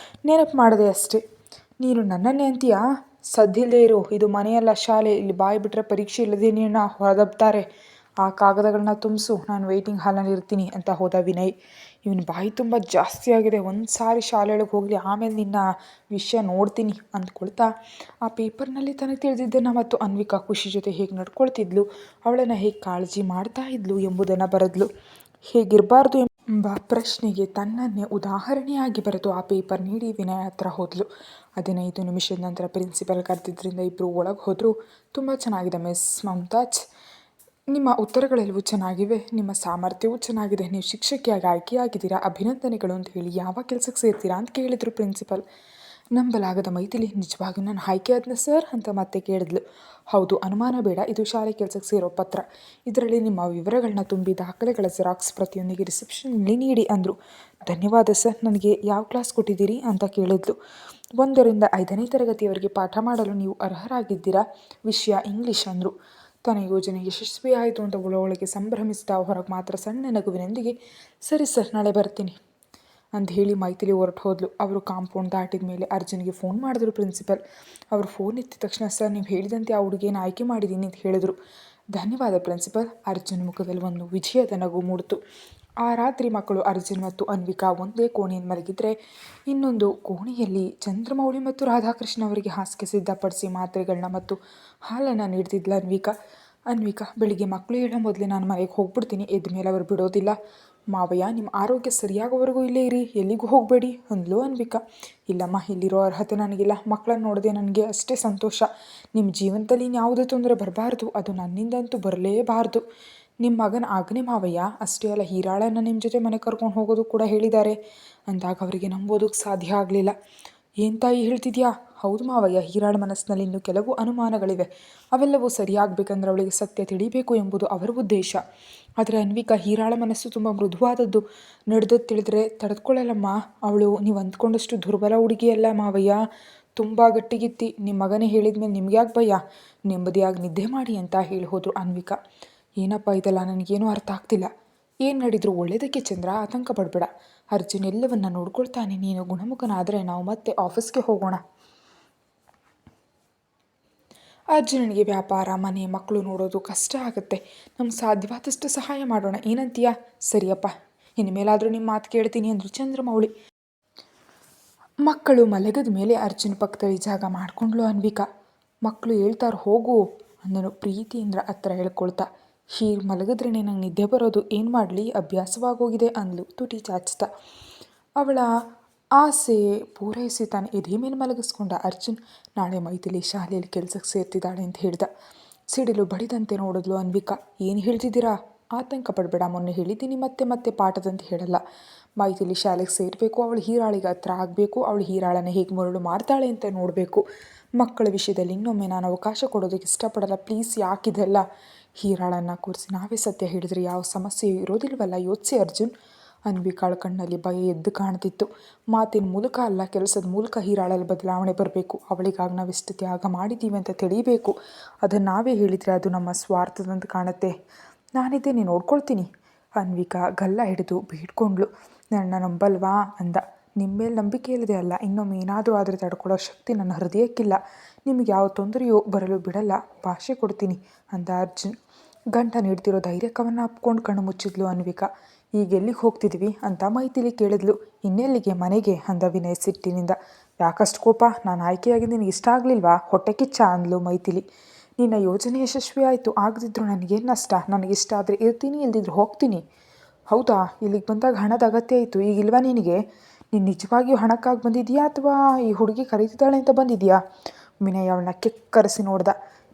ನೆನಪು ಮಾಡಿದೆ ಅಷ್ಟೇ. ನೀನು ನನ್ನನ್ನೇ ಅಂತೀಯಾ? ಸದ್ದಿಲ್ಲದೆ ಇರು, ಇದು ಮನೆಯಲ್ಲ ಶಾಲೆ. ಇಲ್ಲಿ ಬಾಯಿ ಬಿಟ್ಟರೆ ಪರೀಕ್ಷೆ ಇಲ್ಲದೇ ನೀನು ಹೊರದಬ್ತಾರೆ. ಆ ಕಾಗದಗಳನ್ನ ತುಂಬಿಸು, ನಾನು ವೆಯ್ಟಿಂಗ್ ಹಾಲ್ನಲ್ಲಿ ಇರ್ತೀನಿ ಅಂತ ಹೋದ ವಿನಯ್. ಇವನು ಬಾಯಿ ತುಂಬ ಜಾಸ್ತಿ ಆಗಿದೆ, ಒಂದು ಸಾರಿ ಶಾಲೆಯೊಳಗೆ ಹೋಗಲಿ, ಆಮೇಲೆ ನಿನ್ನ ವಿಷಯ ನೋಡ್ತೀನಿ ಅಂದ್ಕೊಳ್ತಾ ಆ ಪೇಪರ್ನಲ್ಲಿ ತನಗೆ ತಿಳಿದಿದ್ದನ್ನು ಮತ್ತು ಅನ್ವಿಕಾ ಖುಷಿ ಜೊತೆ ಹೇಗೆ ನಡ್ಕೊಳ್ತಿದ್ಲು, ಅವಳನ್ನು ಹೇಗೆ ಕಾಳಜಿ ಮಾಡ್ತಾ ಇದ್ಲು ಎಂಬುದನ್ನು ಬರೆದ್ಲು. ಹೇಗಿರಬಾರ್ದು ಎಂಬ ಪ್ರಶ್ನೆಗೆ ತನ್ನನ್ನೇ ಉದಾಹರಣೆಯಾಗಿ ಬರೆದು ಆ ಪೇಪರ್ ನೀಡಿ ವಿನಯ್ ಹತ್ರ ಹೋದ್ಲು. 15 ನಿಮಿಷದ ನಂತರ ಪ್ರಿನ್ಸಿಪಲ್ ಕರೆದಿದ್ದರಿಂದ ಇಬ್ಬರು ಒಳಗೆ ಹೋದರು. ತುಂಬ ಚೆನ್ನಾಗಿದೆ ಮಿಸ್ ಮಮತಾಜ್, ನಿಮ್ಮ ಉತ್ತರಗಳೆಲ್ಲವೂ ಚೆನ್ನಾಗಿವೆ, ನಿಮ್ಮ ಸಾಮರ್ಥ್ಯವೂ ಚೆನ್ನಾಗಿದೆ, ನೀವು ಶಿಕ್ಷಕಿಯಾಗಿ ಆಯ್ಕೆಯಾಗಿದ್ದೀರಾ, ಅಭಿನಂದನೆಗಳು ಅಂತ ಹೇಳಿ ಯಾವ ಕೆಲಸಕ್ಕೆ ಸೇರ್ತೀರಾ ಅಂತ ಕೇಳಿದರು ಪ್ರಿನ್ಸಿಪಲ್. ನಂಬಲಾಗದ ಮೈಥಿಲಿ, ನಿಜವಾಗಿಯೂ ನಾನು ಆಯ್ಕೆಯಾದ್ನ ಸರ್ ಅಂತ ಮತ್ತೆ ಕೇಳಿದ್ಲು. ಹೌದು, ಅನುಮಾನ ಬೇಡ, ಇದು ಶಾಲೆ ಕೆಲಸಕ್ಕೆ ಸೇರೋ ಪತ್ರ. ಇದರಲ್ಲಿ ನಿಮ್ಮ ವಿವರಗಳನ್ನ ತುಂಬಿ ದಾಖಲೆಗಳ ಜೆರಾಕ್ಸ್ ಪ್ರತಿಯೊಂದಿಗೆ ರಿಸೆಪ್ಷನ್ನಲ್ಲಿ ನೀಡಿ ಅಂದರು. ಧನ್ಯವಾದ ಸರ್, ನನಗೆ ಯಾವ ಕ್ಲಾಸ್ ಕೊಟ್ಟಿದ್ದೀರಿ ಅಂತ ಕೇಳಿದ್ಲು. 1ರಿಂದ 5ನೇ ತರಗತಿಯವರೆಗೆ ಪಾಠ ಮಾಡಲು ನೀವು ಅರ್ಹರಾಗಿದ್ದೀರಾ, ವಿಷಯ ಇಂಗ್ಲೀಷ್ ಅಂದರು. ತನ್ನ ಯೋಜನೆ ಯಶಸ್ವಿಯಾಯಿತು ಅಂತ ಒಳಗೆ ಸಂಭ್ರಮಿಸಿದ ಹೊರಗೆ ಮಾತ್ರ ಸಣ್ಣ ನಗುವಿನೊಂದಿಗೆ ಸರಿ ಸರ್, ನಾಳೆ ಬರ್ತೀನಿ ಅಂತ ಹೇಳಿ ಮೈಥಿಲಿ ಹೊರಟು ಹೋದ್ಲು. ಅವರು ಕಾಂಪೌಂಡ್ ದಾಟಿದ ಮೇಲೆ ಅರ್ಜುನ್ಗೆ ಫೋನ್ ಮಾಡಿದ್ರು ಪ್ರಿನ್ಸಿಪಲ್. ಅವರು ಫೋನ್ ಎತ್ತಿದ ತಕ್ಷಣ ಸರ್, ನೀವು ಹೇಳಿದಂತೆ ಆ ಹುಡುಗಿಯನ್ನು ಆಯ್ಕೆ ಮಾಡಿದ್ದೀನಿ ಅಂತ ಹೇಳಿದ್ರು. ಧನ್ಯವಾದ ಪ್ರಿನ್ಸಿಪಲ್. ಅರ್ಜುನ್ ಮುಖದಲ್ಲಿ ಒಂದು ವಿಜಯದ ನಗು ಮೂಡಿತು. ಆ ರಾತ್ರಿ ಮಕ್ಕಳು ಅರ್ಜುನ್ ಮತ್ತು ಅನ್ವಿಕಾ ಒಂದೇ ಕೋಣೆಯಲ್ಲಿ ಮಲಗಿದ್ರೆ ಇನ್ನೊಂದು ಕೋಣೆಯಲ್ಲಿ ಚಂದ್ರಮೌಳಿ ಮತ್ತು ರಾಧಾಕೃಷ್ಣ ಅವರಿಗೆ ಹಾಸಿಗೆ ಸಿದ್ಧಪಡಿಸಿ ಮಾತ್ರೆಗಳನ್ನ ಮತ್ತು ಹಾಲನ್ನು ನೀಡ್ತಿದ್ಲ ಅನ್ವಿಕಾ ಬೆಳಿಗ್ಗೆ ಮಕ್ಕಳು ಹೇಳೋ ಮೊದಲೇ ನಾನು ಮನೆಗೆ ಹೋಗ್ಬಿಡ್ತೀನಿ, ಎದ್ದ ಮೇಲೆ ಅವರು ಬಿಡೋದಿಲ್ಲ. ಮಾವಯ್ಯ, ನಿಮ್ಮ ಆರೋಗ್ಯ ಸರಿಯಾಗೋವರೆಗೂ ಇಲ್ಲೇ ಇರಿ, ಎಲ್ಲಿಗೂ ಹೋಗಬೇಡಿ ಅಂದ್ಲು ಅನ್ವಿಕಾ. ಇಲ್ಲಮ್ಮ, ಇಲ್ಲಿರೋ ಅರ್ಹತೆ ನನಗಿಲ್ಲ, ಮಕ್ಕಳನ್ನ ನೋಡದೆ ನನಗೆ ಅಷ್ಟೇ ಸಂತೋಷ. ನಿಮ್ಮ ಜೀವನದಲ್ಲಿ ಇನ್ಯಾವುದೇ ತೊಂದರೆ ಬರಬಾರ್ದು, ಅದು ನನ್ನಿಂದಂತೂ ಬರಲೇಬಾರ್ದು. ನಿಮ್ಮ ಮಗನ ಆಜ್ಞೆ ಮಾವಯ್ಯ. ಅಷ್ಟೇ ಅಲ್ಲ, ಹೀರಾಳನ್ನು ನಿಮ್ಮ ಜೊತೆ ಮನೆ ಕರ್ಕೊಂಡು ಹೋಗೋದು ಕೂಡ ಹೇಳಿದ್ದಾರೆ ಅಂದಾಗ ಅವರಿಗೆ ನಂಬೋದಕ್ಕೆ ಸಾಧ್ಯ ಆಗಲಿಲ್ಲ. ಏನು ತಾಯಿ ಹೇಳ್ತಿದ್ಯಾ? ಹೌದು ಮಾವಯ್ಯ, ಹೀರಾಳ ಮನಸ್ಸಿನಲ್ಲಿ ಇನ್ನೂ ಕೆಲವು ಅನುಮಾನಗಳಿವೆ. ಅವೆಲ್ಲವೂ ಸರಿಯಾಗಬೇಕಂದ್ರೆ ಅವಳಿಗೆ ಸತ್ಯ ತಿಳಿಬೇಕು ಎಂಬುದು ಅವರ ಉದ್ದೇಶ. ಆದರೆ ಅನ್ವಿಕಾ, ಹೀರಾಳ ಮನಸ್ಸು ತುಂಬ ಮೃದುವಾದದ್ದು, ನಡೆದದ್ದು ತಿಳಿದ್ರೆ ತಡೆದುಕೊಳ್ಳಲ್ಲಮ್ಮ. ಅವಳು ನೀವು ಅಂದ್ಕೊಂಡಷ್ಟು ದುರ್ಬಲ ಹುಡುಗಿಯಲ್ಲ ಮಾವಯ್ಯ, ತುಂಬ ಗಟ್ಟಿಗಿತ್ತಿ. ನಿಮ್ಮ ಮಗನೇ ಹೇಳಿದ ಮೇಲೆ ನಿಮ್ಗೆ ಯಾಕೆ ಭಯ? ನೆಮ್ಮದಿಯಾಗಿ ನಿದ್ದೆ ಮಾಡಿ ಅಂತ ಹೇಳಿ ಹೋದರು ಅನ್ವಿಕಾ. ಏನಪ್ಪ ಇದೆಲ್ಲ, ನನಗೇನೂ ಅರ್ಥ ಆಗ್ತಿಲ್ಲ. ಏನು ನಡೆದ್ರು ಒಳ್ಳೆಯದಕ್ಕೆ ಚಂದ್ರ, ಆತಂಕ ಪಡಬೇಡ. ಅರ್ಜುನ್ ಎಲ್ಲವನ್ನ ನೋಡ್ಕೊಳ್ತಾನೆ, ನೀನು ಗುಣಮುಖನಾದರೆ ನಾವು ಮತ್ತೆ ಆಫೀಸ್ಗೆ ಹೋಗೋಣ. ಅರ್ಜುನನಿಗೆ ವ್ಯಾಪಾರ, ಮನೆ, ಮಕ್ಕಳು ನೋಡೋದು ಕಷ್ಟ ಆಗುತ್ತೆ. ನಮ್ಗೆ ಸಾಧ್ಯವಾದಷ್ಟು ಸಹಾಯ ಮಾಡೋಣ, ಏನಂತೀಯ? ಸರಿಯಪ್ಪ, ಇನ್ನು ಮೇಲಾದರೂ ನಿಮ್ಮ ಮಾತು ಕೇಳ್ತೀನಿ ಅಂದರು ಚಂದ್ರಮೌಳಿ. ಮಕ್ಕಳು ಮಲಗದ ಮೇಲೆ ಅರ್ಜುನ್ ಪಕ್ಕದಲ್ಲಿ ಜಾಗ ಮಾಡಿಕೊಂಡ್ಲು ಅನ್ವಿಕಾ. ಮಕ್ಕಳು ಹೇಳ್ತಾರೆ ಹೋಗು ಅಂದನು ಪ್ರೀತಿಯಿಂದ ಹತ್ರ ಹೇಳ್ಕೊಳ್ತಾ. ಹೀಗೆ ಮಲಗಿದ್ರೇ ನಂಗೆ ನಿದ್ದೆ ಬರೋದು, ಏನು ಮಾಡಲಿ, ಅಭ್ಯಾಸವಾಗೋಗಿದೆ ಅಂದ್ಲು ತುಟಿ ಚಾಚ್ತಾ. ಅವಳ ಆಸೆ ಪೂರೈಸಿ ತಾನು ಎದೆ ಮೇಲೆ ಮಲಗಿಸ್ಕೊಂಡ ಅರ್ಜುನ್. ನಾಳೆ ಮೈಥಿಲಿ ಶಾಲೆಯಲ್ಲಿ ಕೆಲಸಕ್ಕೆ ಸೇರ್ತಿದ್ದಾಳೆ ಅಂತ ಹೇಳ್ದ. ಸಿಡಿಲು ಬಡಿದಂತೆ ನೋಡಿದ್ಲು ಅನ್ವಿಕಾ. ಏನು ಹೇಳ್ತಿದ್ದೀರಾ? ಆತಂಕ ಪಡಬೇಡ, ಮೊನ್ನೆ ಹೇಳಿದ್ದೀನಿ, ಮತ್ತೆ ಮತ್ತೆ ಪಾಠದಂತ ಹೇಳಲ್ಲ. ಮೈಥಿಲಿ ಶಾಲೆಗೆ ಸೇರಬೇಕು, ಅವಳು ಹೀರಾಳಿಗೆ ಹತ್ರ ಆಗಬೇಕು, ಅವಳು ಹೀರಾಳನ್ನು ಹೇಗೆ ಮರಳು ಮಾಡ್ತಾಳೆ ಅಂತ ನೋಡಬೇಕು. ಮಕ್ಕಳ ವಿಷಯದಲ್ಲಿ ಇನ್ನೊಮ್ಮೆ ನಾನು ಅವಕಾಶ ಕೊಡೋದಕ್ಕೆ ಇಷ್ಟಪಡಲ್ಲ, ಪ್ಲೀಸ್. ಯಾಕಿದೆಲ್ಲ? ಹೀರಾಳನ್ನು ಕೂರಿಸಿ ನಾವೇ ಸತ್ಯ ಹೇಳಿದರೆ ಯಾವ ಸಮಸ್ಯೆಯೂ ಇರೋದಿಲ್ವಲ್ಲ, ಯೋಚಿಸಿ ಅರ್ಜುನ್. ಅನ್ವಿಕಾಳ ಕಣ್ಣಲ್ಲಿ ಭಯ ಎದ್ದು ಕಾಣ್ತಿತ್ತು. ಮಾತಿನ ಮೂಲಕ ಅಲ್ಲ, ಕೆಲಸದ ಮೂಲಕ ಹೀರಾಳಲ್ಲಿ ಬದಲಾವಣೆ ಬರಬೇಕು. ಅವಳಿಗಾಗಿ ನಾವೆಷ್ಟು ತ್ಯಾಗ ಮಾಡಿದ್ದೀವಿ ಅಂತ ತಿಳಿಬೇಕು. ಅದನ್ನು ನಾವೇ ಹೇಳಿದರೆ ಅದು ನಮ್ಮ ಸ್ವಾರ್ಥದಂತ ಕಾಣುತ್ತೆ. ನಾನಿದ್ದೇನೆ, ನೋಡ್ಕೊಳ್ತೀನಿ. ಅನ್ವಿಕಾ ಗಲ್ಲ ಹಿಡಿದು ಬೇಡ್ಕೊಂಡ್ಳು. ನನ್ನ ನಂಬಲ್ವಾ ಅಂದ. ನಿಮ್ಮ ಮೇಲೆ ನಂಬಿಕೆ ಇಲ್ಲದೆ ಅಲ್ಲ, ಇನ್ನೊಮ್ಮೆ ಏನಾದರೂ ಆದರೆ ತಡ್ಕೊಳ್ಳೋ ಶಕ್ತಿ ನನ್ನ ಹೃದಯಕ್ಕಿಲ್ಲ. ನಿಮಗೆ ಯಾವ ತೊಂದರೆಯೂ ಬರಲು ಬಿಡಲ್ಲ, ಭಾಷೆ ಕೊಡ್ತೀನಿ ಅಂದ ಅರ್ಜುನ್. ಗಂಟ ನೀಡ್ತಿರೋ ಧೈರ್ಯಕವನ್ನು ಅಪ್ಕೊಂಡು ಕಣ್ಣು ಮುಚ್ಚಿದ್ಲು ಅನ್ವಿಕಾ. ಈಗ ಎಲ್ಲಿಗೆ ಹೋಗ್ತಿದ್ವಿ ಅಂತ ಮೈಥಿಲಿ ಕೇಳಿದ್ಲು. ಇನ್ನೆಲ್ಲಿಗೆ? ಮನೆಗೆ ಅಂದ ವಿನಯ್ ಸಿಟ್ಟಿನಿಂದ. ಯಾಕಷ್ಟು ಕೋಪ? ನಾನು ಆಯ್ಕೆಯಾಗಿ ನಿನಗೆ ಇಷ್ಟ ಆಗಲಿಲ್ವಾ? ಹೊಟ್ಟೆ ಕಿಚ್ಚ ಅಂದ್ಲು ಮೈಥಿಲಿ. ನಿನ್ನ ಯೋಜನೆ ಯಶಸ್ವಿ ಆಯಿತು, ಆಗದಿದ್ರು ನನಗೇನು ನಷ್ಟ? ನನಗಿಷ್ಟ ಆದರೆ ಇರ್ತೀನಿ, ಇಲ್ದಿದ್ರು ಹೋಗ್ತೀನಿ. ಹೌದಾ? ಇಲ್ಲಿಗೆ ಬಂದಾಗ ಹಣದ ಅಗತ್ಯ ಆಯಿತು, ಈಗಿಲ್ವಾ ನಿನಗೆ? ನೀನು ನಿಜವಾಗಿಯೂ ಹಣಕ್ಕಾಗಿ ಬಂದಿದೆಯಾ ಅಥವಾ ಈ ಹುಡುಗಿ ಕರೀತಿದ್ದಾಳೆ ಅಂತ ಬಂದಿದೆಯಾ? ವಿನಯ್ ಅವಳನ್ನ ಕೆಕ್ಕರಿಸಿ ನೋಡ್ದ.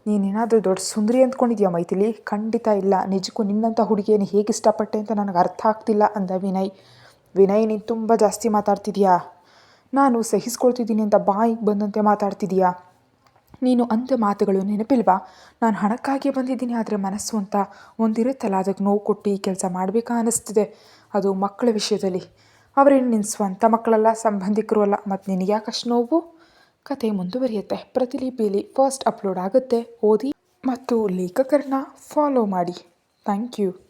ನೀನೇನಾದರೂ ದೊಡ್ಡ ಸುಂದರಿ ಅಂದ್ಕೊಂಡಿದ್ಯಾ ಮೈಥಿಲಿ? ಖಂಡಿತ ಇಲ್ಲ. ನಿಜಕ್ಕೂ ನಿನ್ನಂಥ ಹುಡುಗಿಯನ್ನು ಹೇಗೆ ಇಷ್ಟಪಟ್ಟೆ ಅಂತ ನನಗೆ ಅರ್ಥ ಆಗ್ತಿಲ್ಲ ಅಂದ ವಿನಯ್. ವಿನಯ್, ನೀನು ತುಂಬ ಜಾಸ್ತಿ ಮಾತಾಡ್ತಿದ್ಯಾ. ನಾನು ಸಹಿಸ್ಕೊಳ್ತಿದ್ದೀನಿ ಅಂತ ಬಾಯಿಗೆ ಬಂದಂತೆ ಮಾತಾಡ್ತಿದೀಯಾ. ನೀನು ಅಂಥ ಮಾತುಗಳು ನೆನಪಿಲ್ವಾ? ನಾನು ಹಣಕ್ಕಾಗಿಯೇ ಬಂದಿದ್ದೀನಿ, ಆದರೆ ಮನಸ್ಸು ಅಂತ ಒಂದಿರುತ್ತಲ್ಲ, ಅದಕ್ಕೆ ನೋವು ಕೊಟ್ಟು ಈ ಕೆಲಸ ಮಾಡಬೇಕಾ ಅನ್ನಿಸ್ತಿದೆ. ಅದು ಮಕ್ಕಳ ವಿಷಯದಲ್ಲಿ. ಅವರೇನು ನಿನ್ನ ಸ್ವಂತ ಮಕ್ಕಳಲ್ಲ, ಸಂಬಂಧಿಕರು ಅಲ್ಲ. ಮತ್ತು ನಿನಗೆ ಯಾಕಷ್ಟು ನೋವು? ಕತೆ ಮುಂದುವರಿಯುತ್ತೆ. ಪ್ರತಿಲಿಪಿಯಲ್ಲಿ ಫಸ್ಟ್ ಅಪ್ಲೋಡ್ ಆಗುತ್ತೆ. ಓದಿ ಮತ್ತು ಲೇಖಕರನ್ನ ಫಾಲೋ ಮಾಡಿ. Thank you.